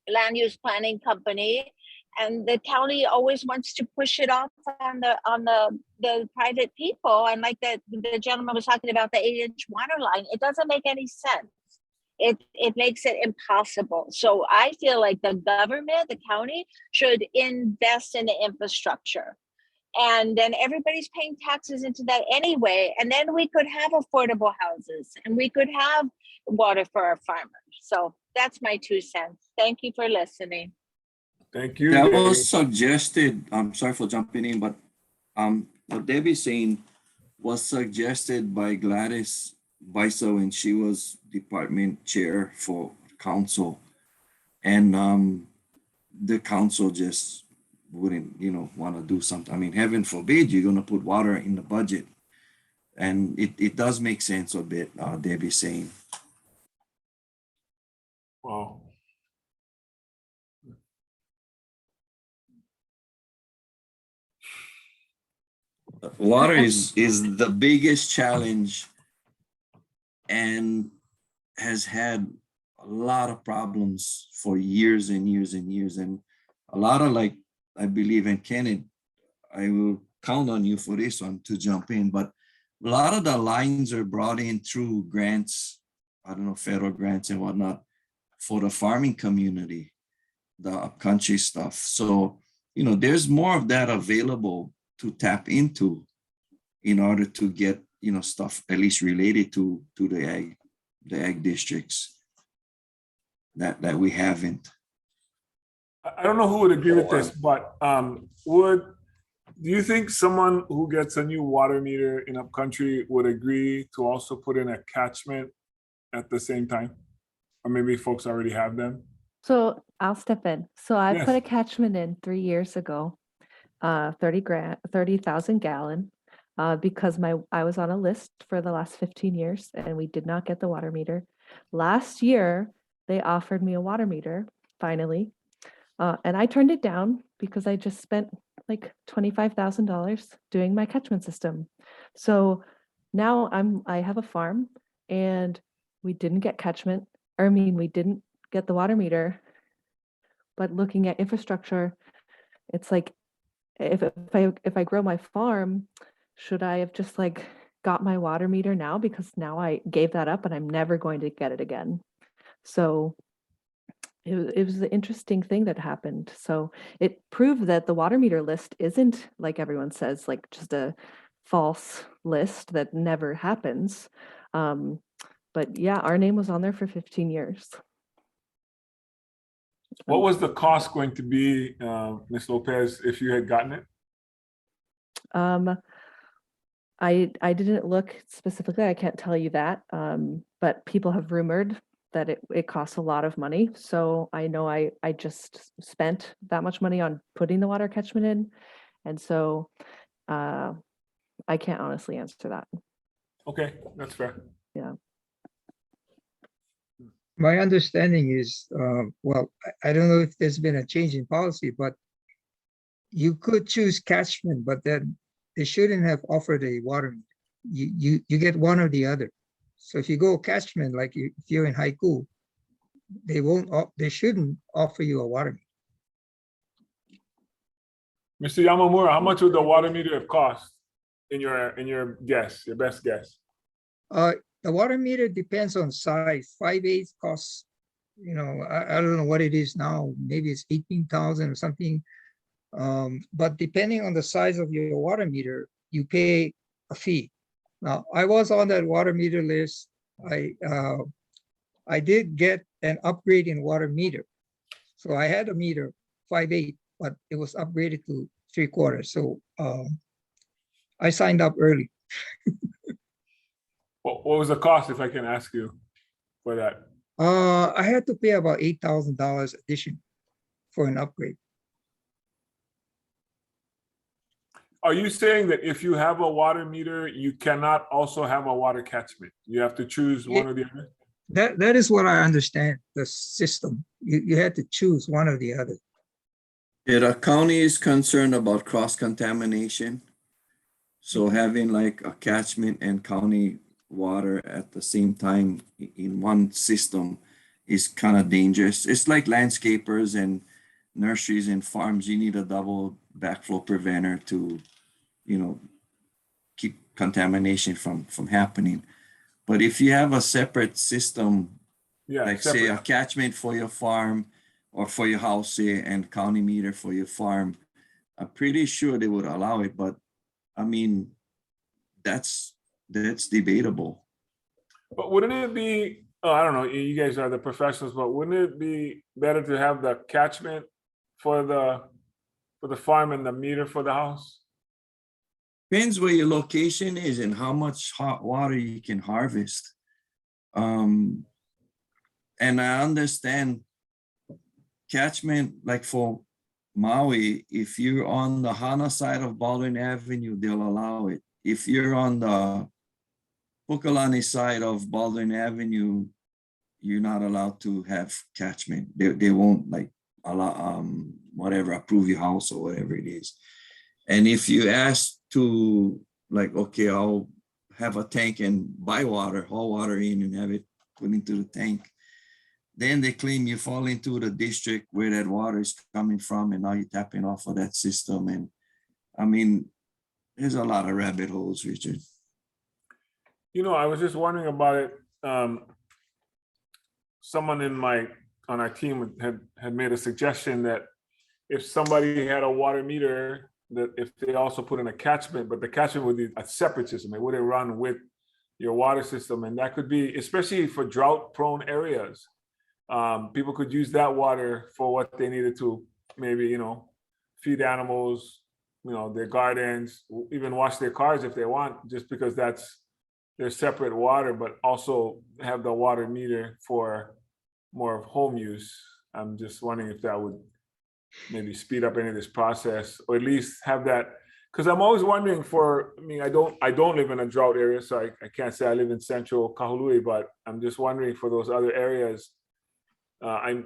land use planning company, and the county always wants to push it off on the private people. And like the gentleman was talking about the 8-inch water line, it doesn't make any sense. It makes it impossible. So I feel like the government, the county, should invest in the infrastructure. And then everybody's paying taxes into that anyway. And then we could have affordable houses and we could have water for our farmers. So that's my 2 cents. Thank you for listening. Thank you. That Debbie. was suggested, I'm sorry for jumping in, but what Debbie's saying was suggested by Gladys Bisa when she was department chair for council. And the council just wouldn't, want to do something. I mean, heaven forbid you're going to put water in the budget. And it does make sense a bit, Debbie's saying. Wow. Water is the biggest challenge and has had a lot of problems for years and years and years. And a lot of, like, I believe, in Kenneth, I will count on you for this one to jump in, but a lot of the lines are brought in through grants, I don't know, federal grants and whatnot, for the farming community, the upcountry stuff. So, there's more of that available to tap into in order to get, stuff at least related to the ag districts that we haven't. I don't know who would agree with this, but do you think someone who gets a new water meter in upcountry would agree to also put in a catchment at the same time? Or maybe folks already have them? So I'll step in. So I Yes. put a catchment in 3 years ago, 30,000 gallon, because I was on a list for the last 15 years and we did not get the water meter. Last year, they offered me a water meter, finally. And I turned it down because I just spent like $25,000 doing my catchment system. So now I have a farm and we didn't get catchment, we didn't get the water meter. But looking at infrastructure, it's like, if I grow my farm, should I have just like got my water meter now? Because now I gave that up and I'm never going to get it again. So it was the interesting thing that happened. So it proved that the water meter list isn't, like everyone says, like just a false list that never happens. But yeah, our name was on there for 15 years. What was the cost going to be, Ms. Lopez, if you had gotten it? I didn't look specifically, I can't tell you that, but people have rumored that it costs a lot of money. So I know I just spent that much money on putting the water catchment in. And so I can't honestly answer that. Okay, that's fair. Yeah. My understanding is, well, I don't know if there's been a change in policy, but you could choose catchment, but then they shouldn't have offered a water meter. You get one or the other. So if you go catchment, like if you're in Haiku, they shouldn't offer you a water meter. Mr. Yamamura, how much would the water meter have cost in your guess, your best guess? The water meter depends on size. 5/8 costs, I don't know what it is now. Maybe it's 18,000 or something. But depending on the size of your water meter, you pay a fee. Now, I was on that water meter list. I did get an upgrade in water meter. So I had a meter 5/8, but it was upgraded to 3/4. So I signed up early. What was the cost, if I can ask you, for that? I had to pay about $8,000 addition for an upgrade. Are you saying that if you have a water meter, you cannot also have a water catchment? You have to choose one or the other? That is what I understand, the system. You had to choose one or the other. Yeah, the county is concerned about cross-contamination. So having like a catchment and county water at the same time in one system is kind of dangerous. It's like landscapers and nurseries and farms. You need a double backflow preventer to, keep contamination from happening. But if you have a separate system, like say a catchment for your farm or for your house, say, and county meter for your farm, I'm pretty sure they would allow it, but I mean, that's debatable. But wouldn't it be, oh, I don't know, you guys are the professionals, but wouldn't it be better to have the catchment for the farm and the meter for the house? Depends where your location is and how much hot water you can harvest. And I understand catchment, like for Maui, if you're on the Hana side of Baldwin Avenue, they'll allow it. If you're on the Pukalani side of Baldwin Avenue, you're not allowed to have catchment. They won't like allow whatever, approve your house or whatever it is. And if you ask to like, okay, I'll have a tank and buy water, haul water in and have it put into the tank, then they claim you fall into the district where that water is coming from, and now you're tapping off of that system. And I mean, there's a lot of rabbit holes, Richard. You know, I was just wondering about it. Someone on our team had made a suggestion that if somebody had a water meter, that if they also put in a catchment, but the catchment would be a separate system, it wouldn't run with your water system. And that could be, especially for drought prone areas, people could use that water for what they needed to, maybe, you know, feed animals, you know, their gardens, even wash their cars if they want, just because that's their separate water, but also have the water meter for more of home use. I'm just wondering if that would maybe speed up any of this process, or at least have that, because I'm always wondering I mean, I don't live in a drought area, so I can't say I live in central Kahului, but I'm just wondering for those other areas.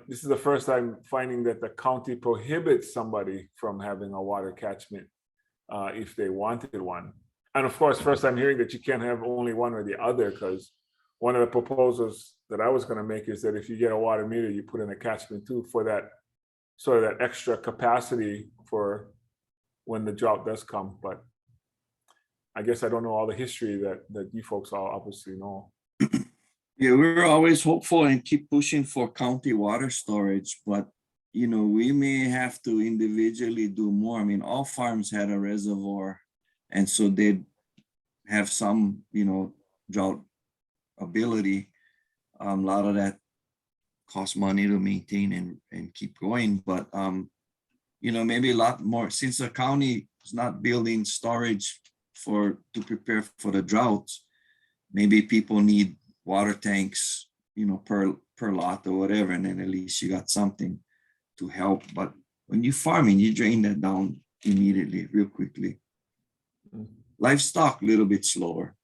This is the first time finding that the county prohibits somebody from having a water catchment if they wanted one. And of course, first I'm hearing that you can't have only one or the other, because one of the proposals that I was going to make is that if you get a water meter, you put in a catchment too, for that sort of that extra capacity for when the drought does come. But I guess I don't know all the history that you folks all obviously know. Yeah, we're always hopeful and keep pushing for county water storage, but you know, we may have to individually do more. I mean, all farms had a reservoir, and so they'd have some, you know, drought ability. A lot of that costs money to maintain and keep going, but you know, maybe a lot more, since the county is not building storage to prepare for the droughts. Maybe people need water tanks, you know, per lot or whatever, and then at least you got something to help. But when you're farming, you drain that down immediately, real quickly. Livestock, a little bit slower.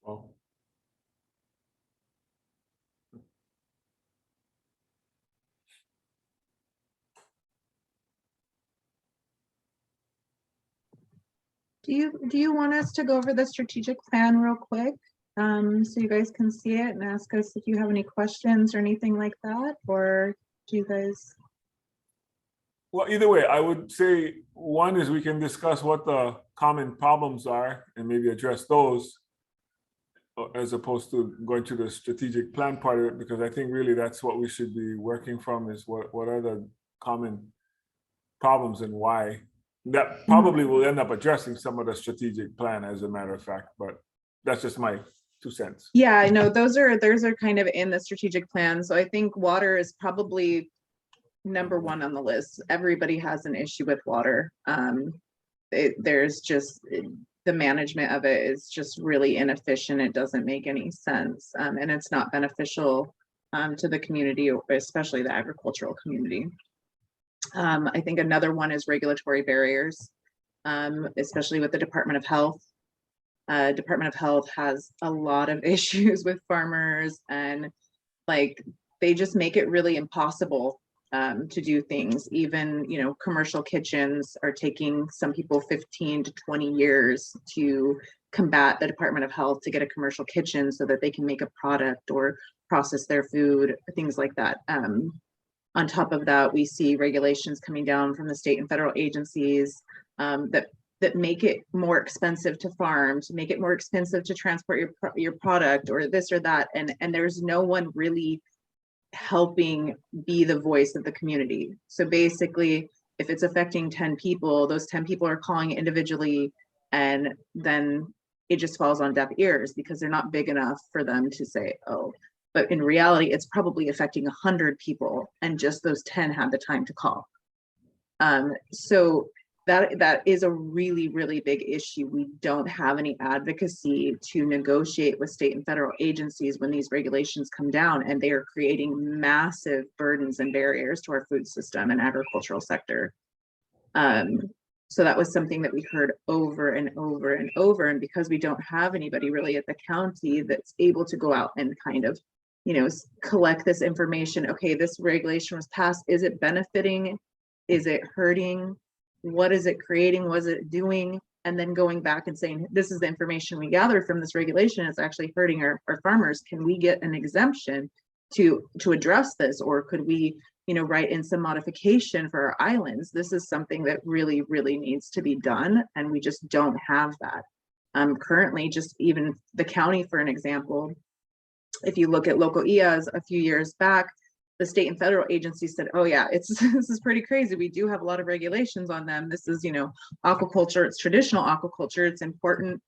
Well, Do you want us to go over the strategic plan real quick? So you guys can see it and ask us if you have any questions or anything like that, or do you guys? well, either way, I would say one is we can discuss what the common problems are and maybe address those, as opposed to going to the strategic plan part of it, because I think really that's what we should be working from, is what are the common problems and why. That probably will end up addressing some of the strategic plan, as a matter of fact, but that's just my 2 cents. Yeah, I know those are kind of in the strategic plan. So I think water is probably number one on the list. Everybody has an issue with water. There's just the management of it is just really inefficient. It doesn't make any sense, and it's not beneficial to the community, especially the agricultural community. I think another one is regulatory barriers, especially with the Department of Health. Department of Health has a lot of issues with farmers, and like they just make it really impossible to do things. Even, you know, commercial kitchens are taking some people 15 to 20 years to combat the Department of Health to get a commercial kitchen so that they can make a product or process their food, things like that. On top of that, we see regulations coming down from the state and federal agencies that make it more expensive to farm, to make it more expensive to transport your product, or this or that, and there's no one really helping be the voice of the community. So basically, if it's affecting 10 people, those 10 people are calling individually, and then it just falls on deaf ears because they're not big enough for them to say, oh, but in reality, it's probably affecting 100 people, and just those 10 had the time to call. So that is a really, really big issue. We don't have any advocacy to negotiate with state and federal agencies when these regulations come down, and they are creating massive burdens and barriers to our food system and agricultural sector. So that was something that we heard over and over and over. And because we don't have anybody really at the county that's able to go out and kind of, collect this information. Okay, this regulation was passed. Is it benefiting? Is it hurting? What is it creating? Was it doing? And then going back and saying, this is the information we gathered from this regulation. It's actually hurting our farmers. Can we get an exemption to address this? Or could we, write in some modification for our islands? This is something that really, really needs to be done. And we just don't have that. Currently, just even the county, for an example, if you look at local EAs a few years back, the state and federal agencies said, oh yeah, this is pretty crazy. We do have a lot of regulations on them. This is, aquaculture, it's traditional aquaculture, it's important.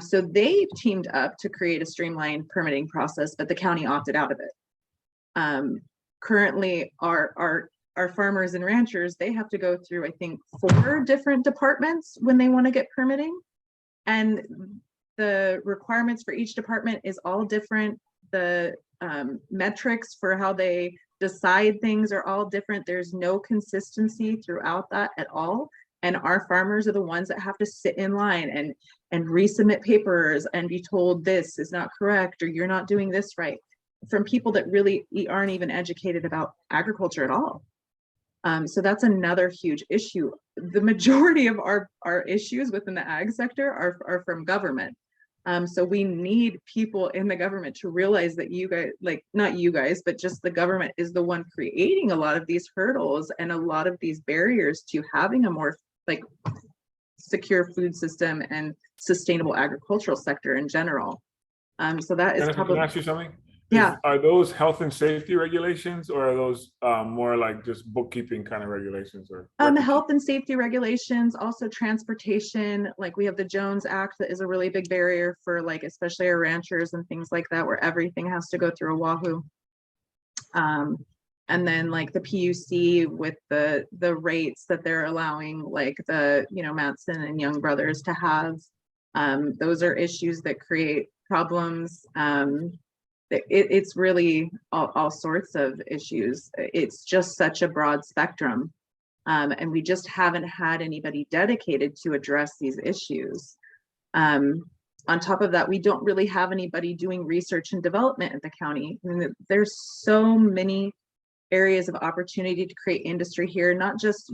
So they teamed up to create a streamlined permitting process, but the county opted out of it. Currently, our farmers and ranchers, they have to go through, I think, 4 different departments when they want to get permitting. And the requirements for each department is all different. The metrics for how they decide things are all different. There's no consistency throughout that at all. And our farmers are the ones that have to sit in line and resubmit papers and be told this is not correct, or you're not doing this right, from people that really aren't even educated about agriculture at all. So that's another huge issue. The majority of our issues within the ag sector are from government. So we need people in the government to realize that you guys, not you guys, but just the government is the one creating a lot of these hurdles and a lot of these barriers to having a more secure food system and sustainable agricultural sector in general. So that is Jennifer, probably. can I ask you something? Yeah. Are those health and safety regulations, or are those more like just bookkeeping kind of regulations? Or Health and safety regulations, also transportation. Like we have the Jones Act that is a really big barrier for especially our ranchers and things like that, where everything has to go through Oahu. And then the PUC with the rates that they're allowing, the Matson and Young Brothers to have. Those are issues that create problems. It's really all sorts of issues. It's just such a broad spectrum. And we just haven't had anybody dedicated to address these issues. On top of that, we don't really have anybody doing research and development at the county. I mean, there's so many areas of opportunity to create industry here, not just,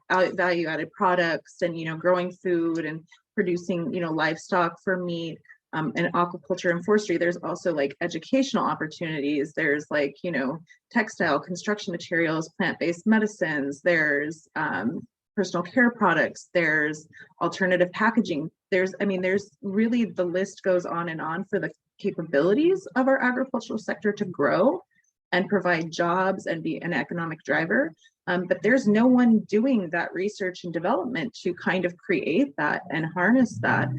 value added products and, growing food and producing, livestock for meat. And aquaculture and forestry, there's also educational opportunities. There's textile, construction materials, plant-based medicines. There's personal care products. There's alternative packaging. There's really, the list goes on and on for the capabilities of our agricultural sector to grow and provide jobs and be an economic driver. But there's no one doing that research and development to kind of create that and harness that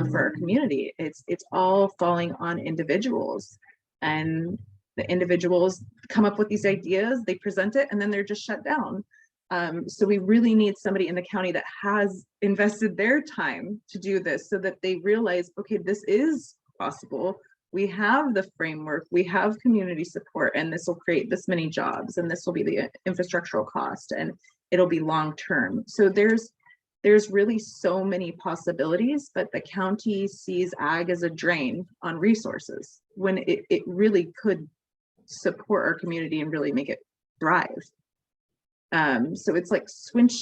for our community. It's all falling on individuals, and the individuals come up with these ideas, they present it, and then they're just shut down. So we really need somebody in the county that has invested their time to do this, so that they realize, okay, this is possible. We have the framework, we have community support, and this will create this many jobs, and this will be the infrastructural cost, and it'll be long-term. So there's really so many possibilities, but the county sees ag as a drain on resources when it really could support our community and really make it thrive. So it's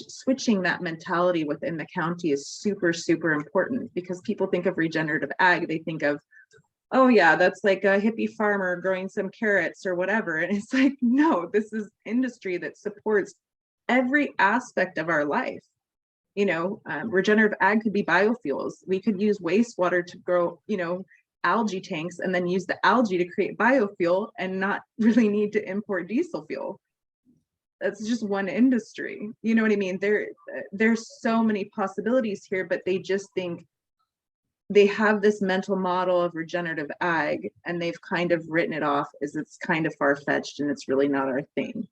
switching that mentality within the county is super, super important, because people think of regenerative ag, they think of, oh yeah, that's a hippie farmer growing some carrots or whatever. And it's no, this is industry that supports every aspect of our life. Regenerative ag could be biofuels. We could use wastewater to grow, algae tanks and then use the algae to create biofuel and not really need to import diesel fuel. That's just one industry. You know what I mean? There's so many possibilities here, but they just think they have this mental model of regenerative ag, and they've kind of written it off as it's kind of far-fetched and it's really not our thing.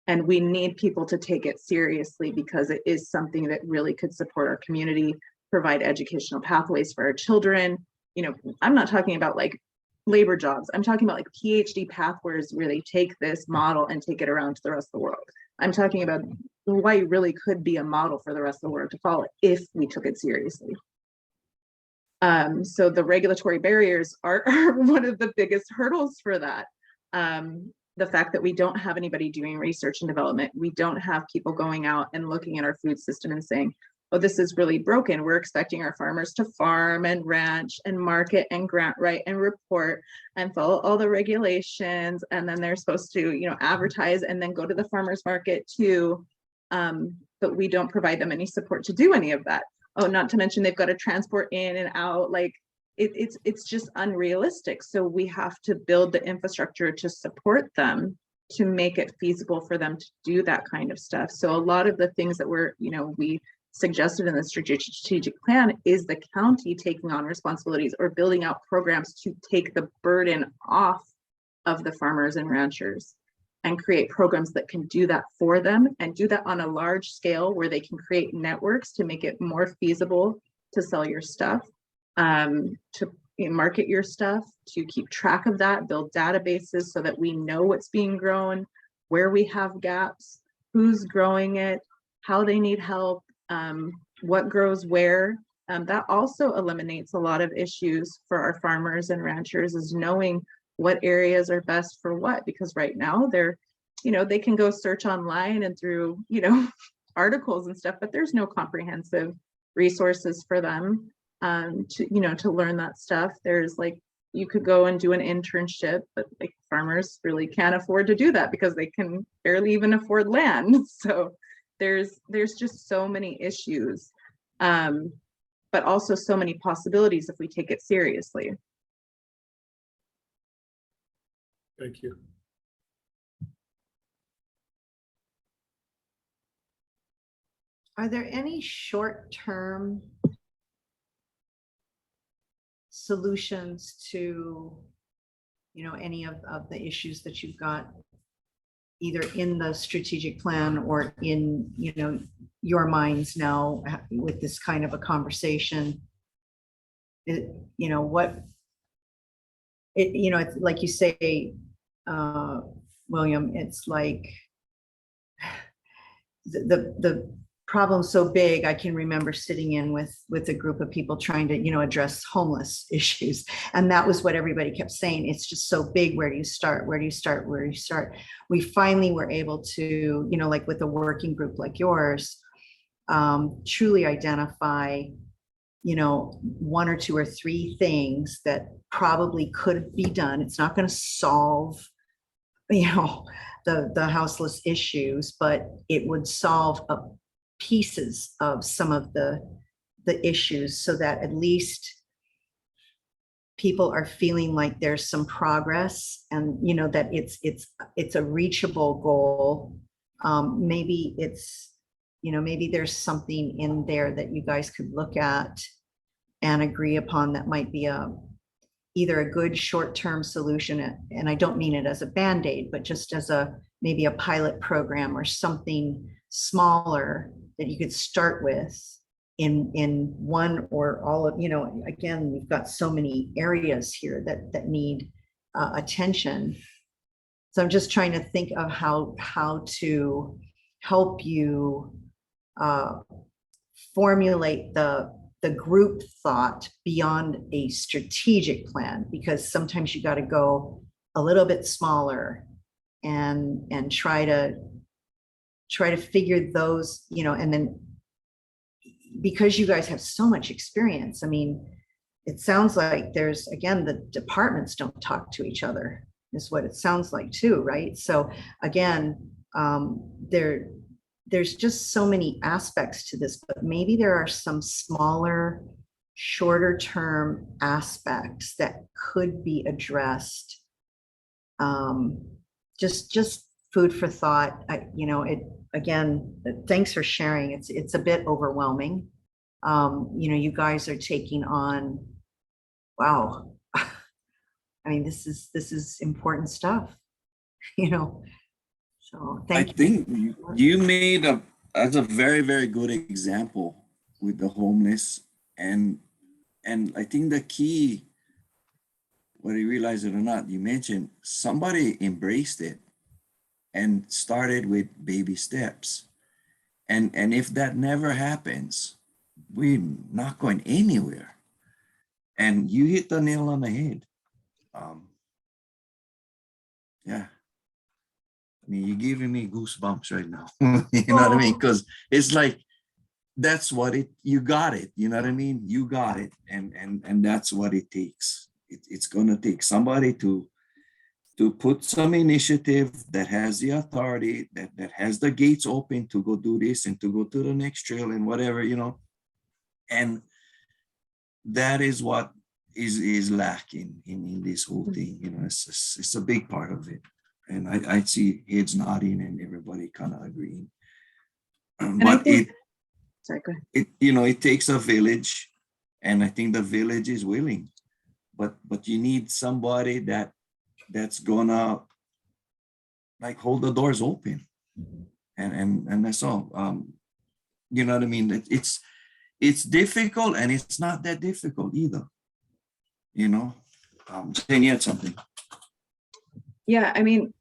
And we need people to take it seriously because it is something that really could support our community, provide educational pathways for our children. You know, I'm not talking about like labor jobs. I'm talking about like PhD pathways where they take this model and take it around to the rest of the world. I'm talking about Hawaii really could be a model for the rest of the world to follow if we took it seriously. So the regulatory barriers are one of the biggest hurdles for that. The fact that we don't have anybody doing research and development, we don't have people going out and looking at our food system and saying, oh, this is really broken. We're expecting our farmers to farm and ranch and market and grant write and report and follow all the regulations. And then they're supposed to, you know, advertise and then go to the farmer's market too. But we don't provide them any support to do any of that. Oh, not to mention they've got to transport in and out. Like it's just unrealistic. So we have to build the infrastructure to support them, to make it feasible for them to do that kind of stuff. So a lot of the things that we suggested in the strategic plan is the county taking on responsibilities or building out programs to take the burden off of the farmers and ranchers and create programs that can do that for them and do that on a large scale where they can create networks to make it more feasible to sell your stuff, to market your stuff, to keep track of that, build databases so that we know what's being grown, where we have gaps, who's growing it, how they need help, what grows where. That also eliminates a lot of issues for our farmers and ranchers, is knowing what areas are best for what, because right now they're, they can go search online and through, articles and stuff, but there's no comprehensive resources for them to learn that stuff. There's like, you could go and do an internship, but like farmers really can't afford to do that because they can barely even afford land. So there's just so many issues, but also so many possibilities if we take it seriously. Thank you. Are there any short-term solutions to, any of the issues that you've got either in the strategic plan or in, your minds now with this kind of a conversation? It's like you say, William, it's like the problem's so big. I can remember sitting in with a group of people trying to, address homeless issues. And that was what everybody kept saying. It's just so big. Where do you start? Where do you start? Where do you start? We finally were able to, like with a working group like yours, truly identify, one or two or three things that probably could be done. It's not going to solve, the houseless issues, but it would solve pieces of some of the issues so that at least people are feeling like there's some progress and, that it's a reachable goal. Maybe it's, maybe there's something in there that you guys could look at and agree upon that might be either a good short-term solution, and I don't mean it as a Band-Aid, but just as maybe a pilot program or something smaller that you could start with in one or all of, again, we've got so many areas here that need attention. So I'm just trying to think of how to help you formulate the group thought beyond a strategic plan, because sometimes you got to go a little bit smaller and try to figure those, and then because you guys have so much experience, I mean, it sounds like there's, again, the departments don't talk to each other is what it sounds like too, right? So again, there's just so many aspects to this, but maybe there are some smaller shorter term aspects that could be addressed. Just food for thought. Again, thanks for sharing. It's a bit overwhelming. You guys are taking on, wow. I mean, this is important stuff, so I thank you. think you made as a very, very good example with the homeless. And I think the key, whether you realize it or not, you mentioned somebody embraced it and started with baby steps. And if that never happens, we're not going anywhere. And you hit the nail on the head. Yeah. I mean, you're giving me goosebumps right now. You know what I mean? Because it's like, that's what you got it. You know what I mean? You got it. And that's what it takes. It's going to take somebody to put some initiative that has the authority, that has the gates open to go do this and to go to the next trail and whatever, and that is what is lacking in this whole thing. It's a big part of it. And I see heads nodding and everybody kind of agreeing. But sorry, go ahead. It takes a village, and I think the village is willing, but you need somebody that's gonna like hold the doors open, and that's all. You know what I mean? It's difficult, and it's not that difficult either. Saying you had something. Yeah, I mean,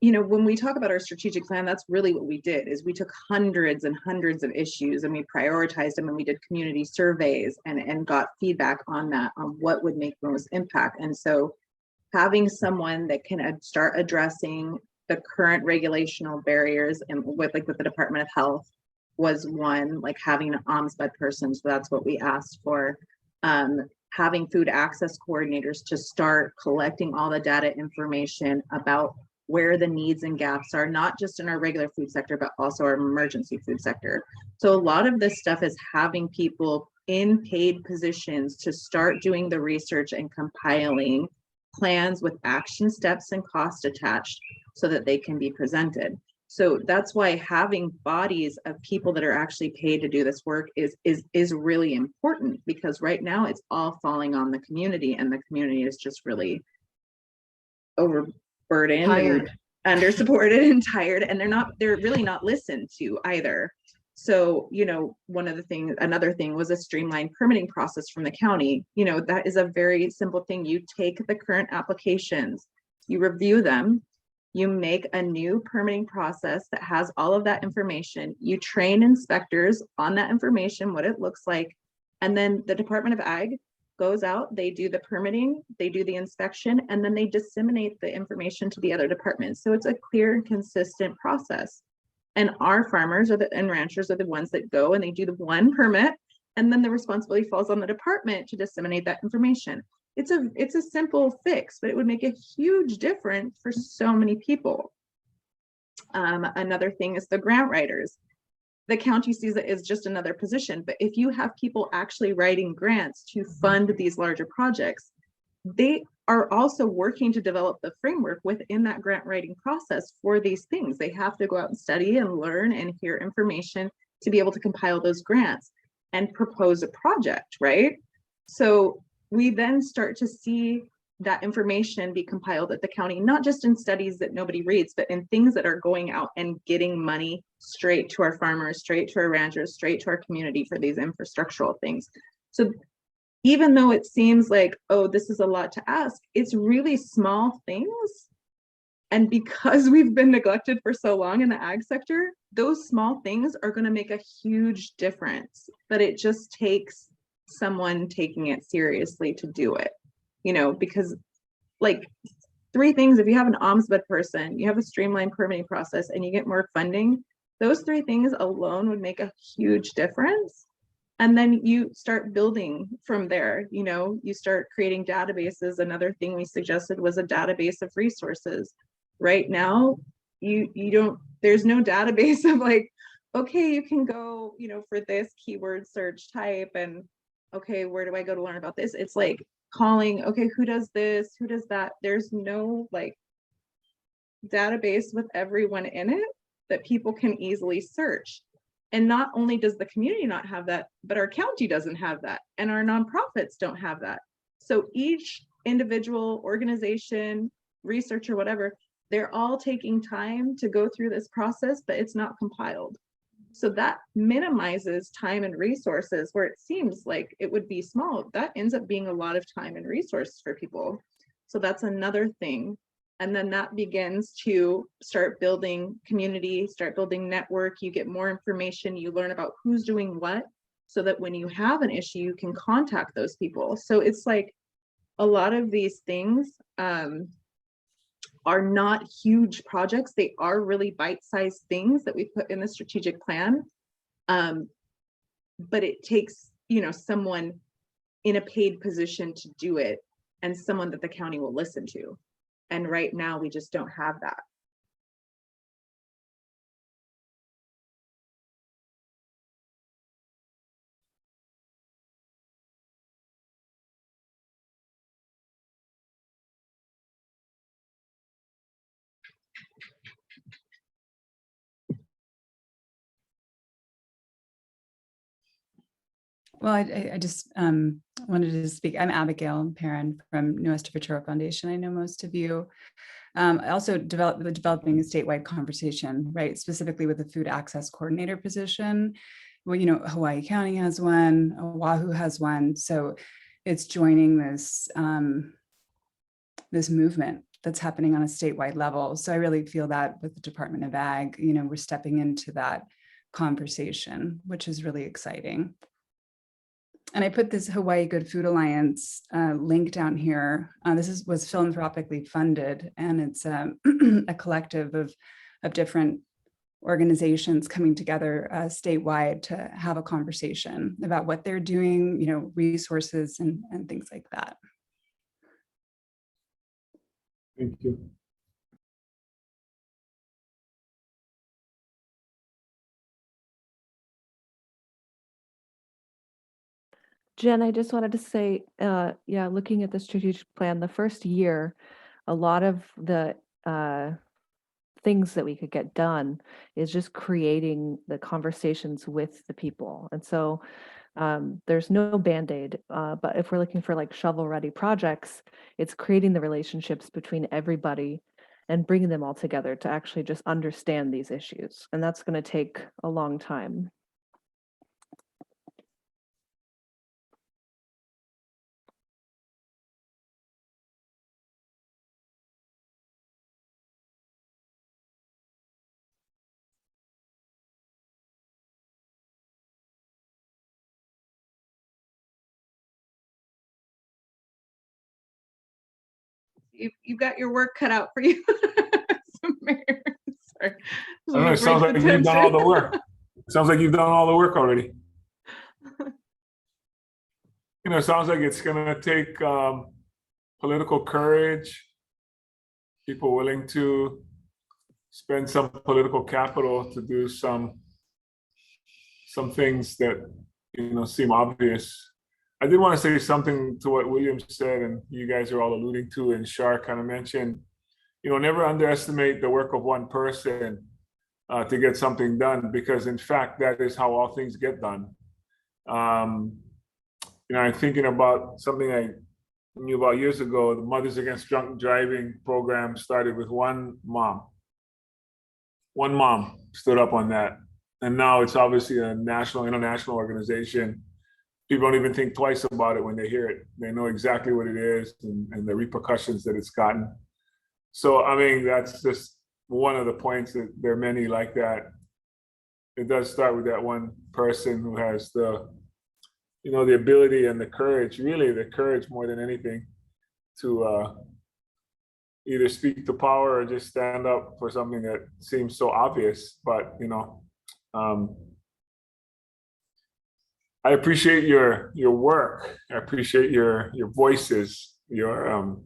when we talk about our strategic plan, that's really what we did, is we took hundreds and hundreds of issues and we prioritized them, and we did community surveys and got feedback on that, on what would make the most impact. And so having someone that can start addressing the current regulational barriers and with the Department of Health was one, like having an OMSBud person. So that's what we asked for. Having food access coordinators to start collecting all the data information about where the needs and gaps are, not just in our regular food sector, but also our emergency food sector. So a lot of this stuff is having people in paid positions to start doing the research and compiling plans with action steps and cost attached so that they can be presented. So that's why having bodies of people that are actually paid to do this work is really important, because right now it's all falling on the community, and the community is just really overburdened, Tired, and under supported and tired, and they're really not listened to either. So, another thing was a streamlined permitting process from the county. That is a very simple thing. You take the current applications, you review them, you make a new permitting process that has all of that information. You train inspectors on that information, what it looks like. And then the Department of Ag goes out, they do the permitting, they do the inspection, and then they disseminate the information to the other departments. So it's a clear and consistent process. And our farmers and ranchers are the ones that go and they do the one permit, and then the responsibility falls on the department to disseminate that information. It's a simple fix, but it would make a huge difference for so many people. Another thing is the grant writers. The county sees it as just another position, but if you have people actually writing grants to fund these larger projects, they are also working to develop the framework within that grant writing process for these things. They have to go out and study and learn and hear information to be able to compile those grants and propose a project, right? So we then start to see that information be compiled at the county, not just in studies that nobody reads, but in things that are going out and getting money straight to our farmers, straight to our ranchers, straight to our community for these infrastructural things. So even though it seems like, oh, this is a lot to ask, it's really small things. And because we've been neglected for so long in the ag sector, those small things are going to make a huge difference. But it just takes someone taking it seriously to do it, because like 3 things, if you have an OMSBud person, you have a streamlined permitting process, and you get more funding, those 3 things alone would make a huge difference. And then you start building from there, you start creating databases. Another thing we suggested was a database of resources. Right now, there's no database of like, okay, you can go, for this keyword search type, and okay, where do I go to learn about this? It's like calling, okay, who does this? Who does that? There's no like database with everyone in it that people can easily search. And not only does the community not have that, but our county doesn't have that, and our nonprofits don't have that. So each individual organization, researcher, whatever, they're all taking time to go through this process, but it's not compiled. So that minimizes time and resources where it seems like it would be small. That ends up being a lot of time and resources for people. So that's another thing. And then that begins to start building community, start building network. You get more information, you learn about who's doing what, so that when you have an issue, you can contact those people. So it's like a lot of these things are not huge projects. They are really bite-sized things that we put in the strategic plan. But it takes, you know, someone in a paid position to do it, and someone that the county will listen to. And right now we just don't have that. Well, I just wanted to speak. I'm Abigail Perrin from New Esther Ventura Foundation. I know most of you. I also developing a statewide conversation, right? Specifically with the food access coordinator position. Well, you know, Hawaii County has one, Oahu has one. So it's joining this, this movement that's happening on a statewide level. So I really feel that with the Department of Ag, you know, we're stepping into that conversation, which is really exciting. And I put this Hawaii Good Food Alliance link down here. This was philanthropically funded, and it's a collective of different organizations coming together statewide to have a conversation about what they're doing, you know, resources and things like that. Thank you. Jen, I just wanted to say, yeah, looking at the strategic plan, the first year, a lot of the things that we could get done is just creating the conversations with the people. And so there's no Band-Aid, but if we're looking for like shovel-ready projects, it's creating the relationships between everybody and bringing them all together to actually just understand these issues. And that's going to take a long time. You've got your work cut out for you. Sorry. I don't know, it sounds like you've done all the work. Sounds like you've done all the work already. You know, it sounds like it's gonna take political courage, people willing to spend some political capital to do some things that, you know, seem obvious. I did want to say something to what William said, and you guys are all alluding to, and Shar kind of mentioned, you know, never underestimate the work of one person to get something done, because in fact, that is how all things get done. You know, I'm thinking about something I knew about years ago. The Mothers Against Drunk Driving program started with one mom. One mom stood up on that. And now it's obviously a national, international organization. People don't even think twice about it when they hear it. They know exactly what it is and the repercussions that it's gotten. So, I mean, that's just one of the points, that there are many like that. It does start with that one person who has the, you know, the ability and the courage, really the courage more than anything, to either speak to power or just stand up for something that seems so obvious. But, you know, I appreciate your work. I appreciate your voices, your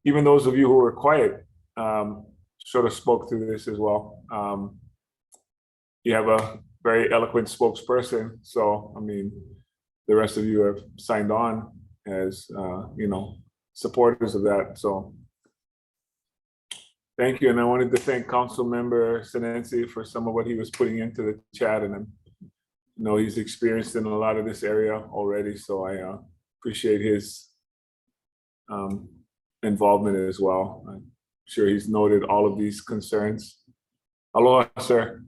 even those of you who were quiet sort of spoke to this as well. You have a very eloquent spokesperson, so I mean, the rest of you have signed on as, supporters of that. So thank you. And I wanted to thank Council Member Senensi for some of what he was putting into the chat. And I know he's experienced in a lot of this area already. So I appreciate his involvement as well. I'm sure he's noted all of these concerns. Aloha, sir.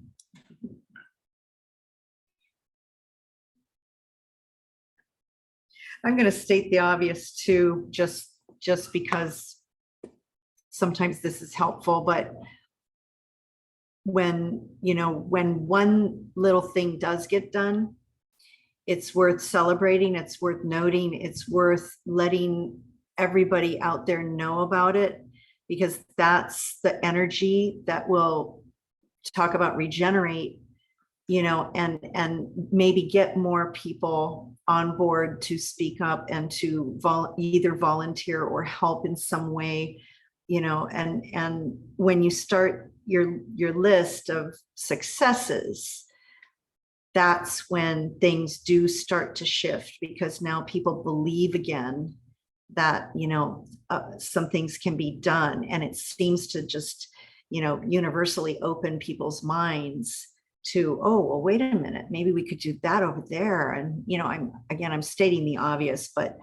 I'm going to state the obvious too, just because sometimes this is helpful, but when one little thing does get done, it's worth celebrating, it's worth noting, it's worth letting everybody out there know about it, because that's the energy that will talk about regenerate, and maybe get more people on board to speak up and to either volunteer or help in some way, and when you start your list of successes, that's when things do start to shift, because now people believe again that, some things can be done. And it seems to just, universally open people's minds to, oh, well, wait a minute, maybe we could do that over there. And, I'm stating the obvious, but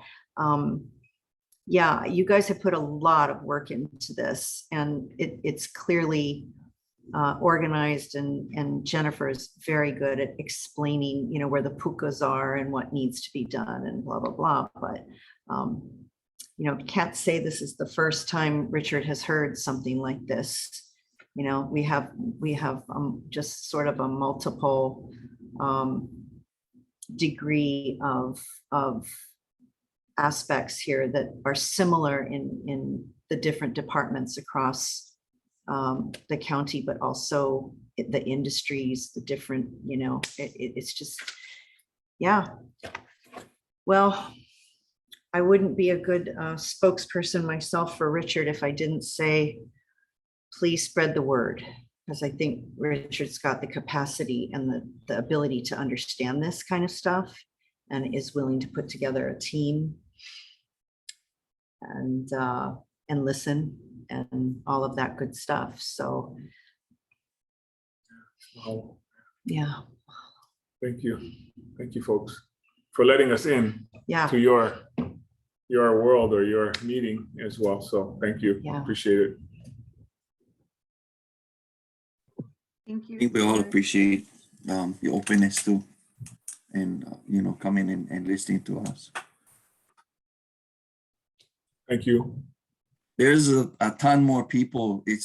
yeah, you guys have put a lot of work into this, and it's clearly organized, and Jennifer is very good at explaining, where the pukas are and what needs to be done and blah, blah, blah. But, can't say this is the first time Richard has heard something like this. We have just sort of a multiple degree of aspects here that are similar in the different departments across the county, but also the industries, the different, it's just, yeah. Well, I wouldn't be a good spokesperson myself for Richard if I didn't say, please spread the word, because I think Richard's got the capacity and the ability to understand this kind of stuff, and is willing to put together a team and listen and all of that good stuff. So yeah. Thank you. Thank you, folks, for letting us in to your world or your meeting as well. So thank you. Yeah. Appreciate it. Thank you. I think we all appreciate your openness too, and coming in and listening to us. Thank you. There's a ton more people. I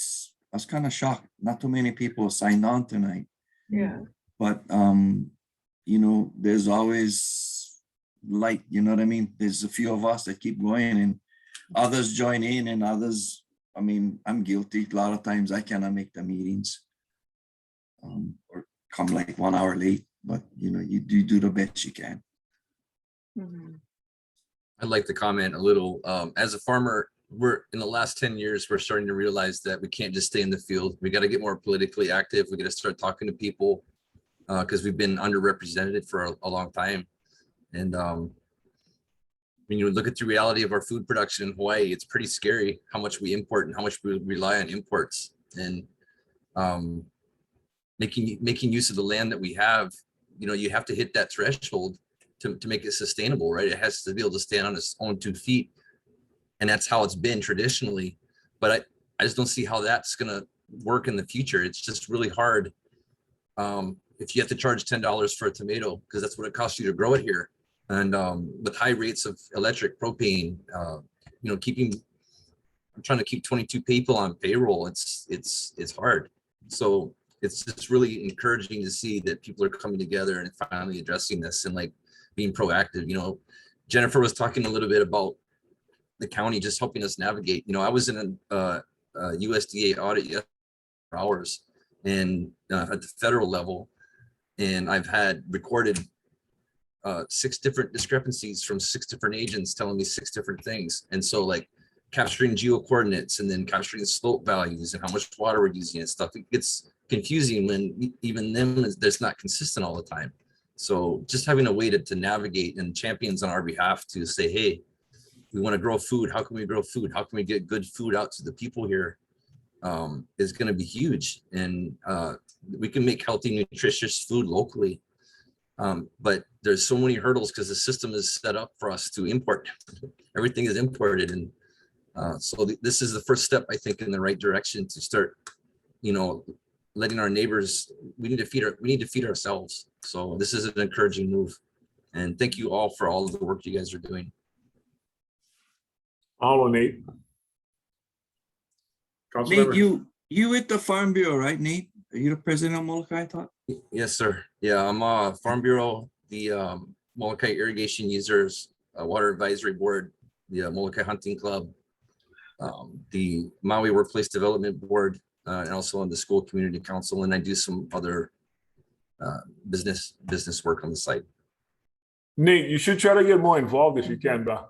was kind of shocked. Not too many people signed on tonight. Yeah. But there's always light. You know what I mean? There's a few of us that keep going, and others join in, and others. I mean, I'm guilty. A lot of times I cannot make the meetings, or come like 1 hour late. But you do the best you can. Mm-hmm. I'd like to comment a little. As a farmer, we're in the last 10 years, we're starting to realize that we can't just stay in the field. We got to get more politically active. We got to start talking to people, because we've been underrepresented for a long time. And when you look at the reality of our food production in Hawaii, it's pretty scary how much we import and how much we rely on imports. And making use of the land that we have, you have to hit that threshold to make it sustainable, right? It has to be able to stand on its own 2 feet. And that's how it's been traditionally. But I just don't see how that's going to work in the future. It's just really hard. If you have to charge $10 for a tomato, because that's what it costs you to grow it here. And with high rates of electric, propane, I'm trying to keep 22 people on payroll. It's hard. So it's just really encouraging to see that people are coming together and finally addressing this and like being proactive. Jennifer was talking a little bit about the county just helping us navigate. I was in a USDA audit for hours and at the federal level, and I've had recorded 6 different discrepancies from 6 different agents telling me 6 different things. And so like capturing geo coordinates and then capturing the slope values and how much water we're using and stuff, it gets confusing when even them that's not consistent all the time. So just having a way to navigate and champions on our behalf to say, hey, we want to grow food. How can we grow food? How can we get good food out to the people here? Is going to be huge. And we can make healthy, nutritious food locally. But there's so many hurdles because the system is set up for us to import. Everything is imported. And so this is the first step, I think, in the right direction to start, letting our neighbors, we need to feed ourselves. So this is an encouraging move. And thank you all for all of the work you guys are doing. Hello, Nate. Nate, you with the Farm Bureau, right, Nate? Are you the president of Molokai, I thought? Yes, sir. Yeah, I'm Farm Bureau, the Molokai Irrigation Users Water Advisory Board, the Molokai Hunting Club, the Maui Workplace Development Board, and also on the School Community Council. And I do some other business work on the site. Nate, you should try to get more involved if you can, bro.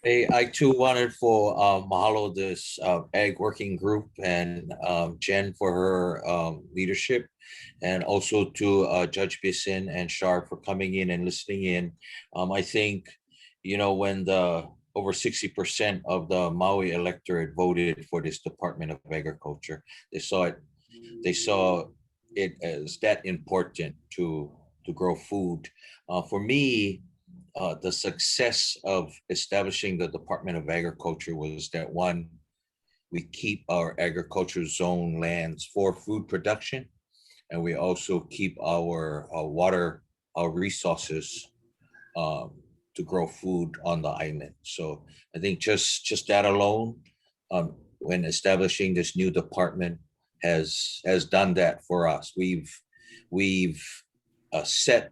Hey, I too wanted for mahalo this ag working group and Jen for her leadership, and also to Judge Bisson and Shar for coming in and listening in. I think, when the over 60% of the Maui electorate voted for this Department of Agriculture, they saw it as that important to grow food. For me, the success of establishing the Department of Agriculture was that, one, we keep our agriculture zone lands for food production, and we also keep our water, our resources to grow food on the island. So I think just that alone, when establishing this new department, has done that for us. We've set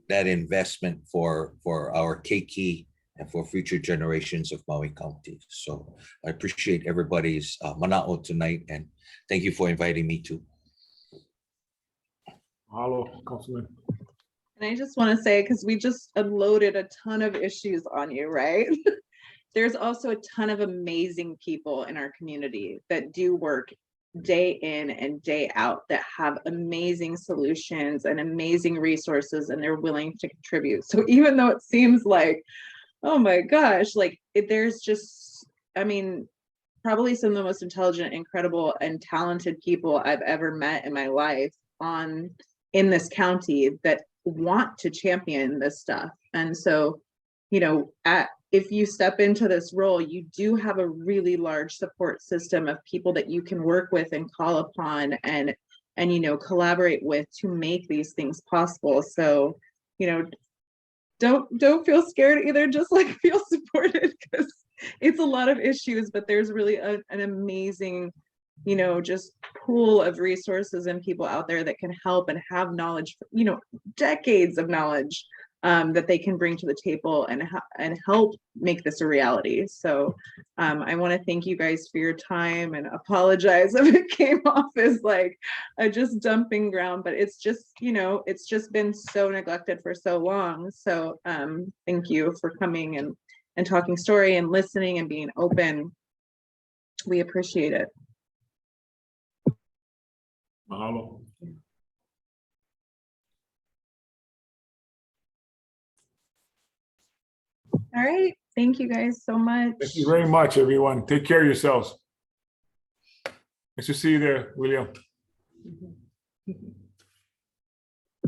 that investment for our keiki and for future generations of Maui County. So I appreciate everybody's mana'o tonight, and thank you for inviting me too. Hello, Councilman. And I just want to say, because we just unloaded a ton of issues on you, right? There's also a ton of amazing people in our community that do work day in and day out that have amazing solutions and amazing resources, and they're willing to contribute. So even though it seems like, oh my gosh, like there's just, probably some of the most intelligent, incredible, and talented people I've ever met in my life in this county that want to champion this stuff. And so, if you step into this role, you do have a really large support system of people that you can work with and call upon and collaborate with to make these things possible. So, don't feel scared either, just feel supported, because it's a lot of issues, but there's really an amazing, just pool of resources and people out there that can help and have knowledge, decades of knowledge that they can bring to the table and help make this a reality. So I want to thank you guys for your time and apologize if it came off as like a just dumping ground, but it's just, it's just been so neglected for so long. So thank you for coming and talking story and listening and being open. We appreciate it. Mahalo. All right. Thank you guys so much. Thank you very much, everyone. Take care of yourselves. Nice to see you there, William.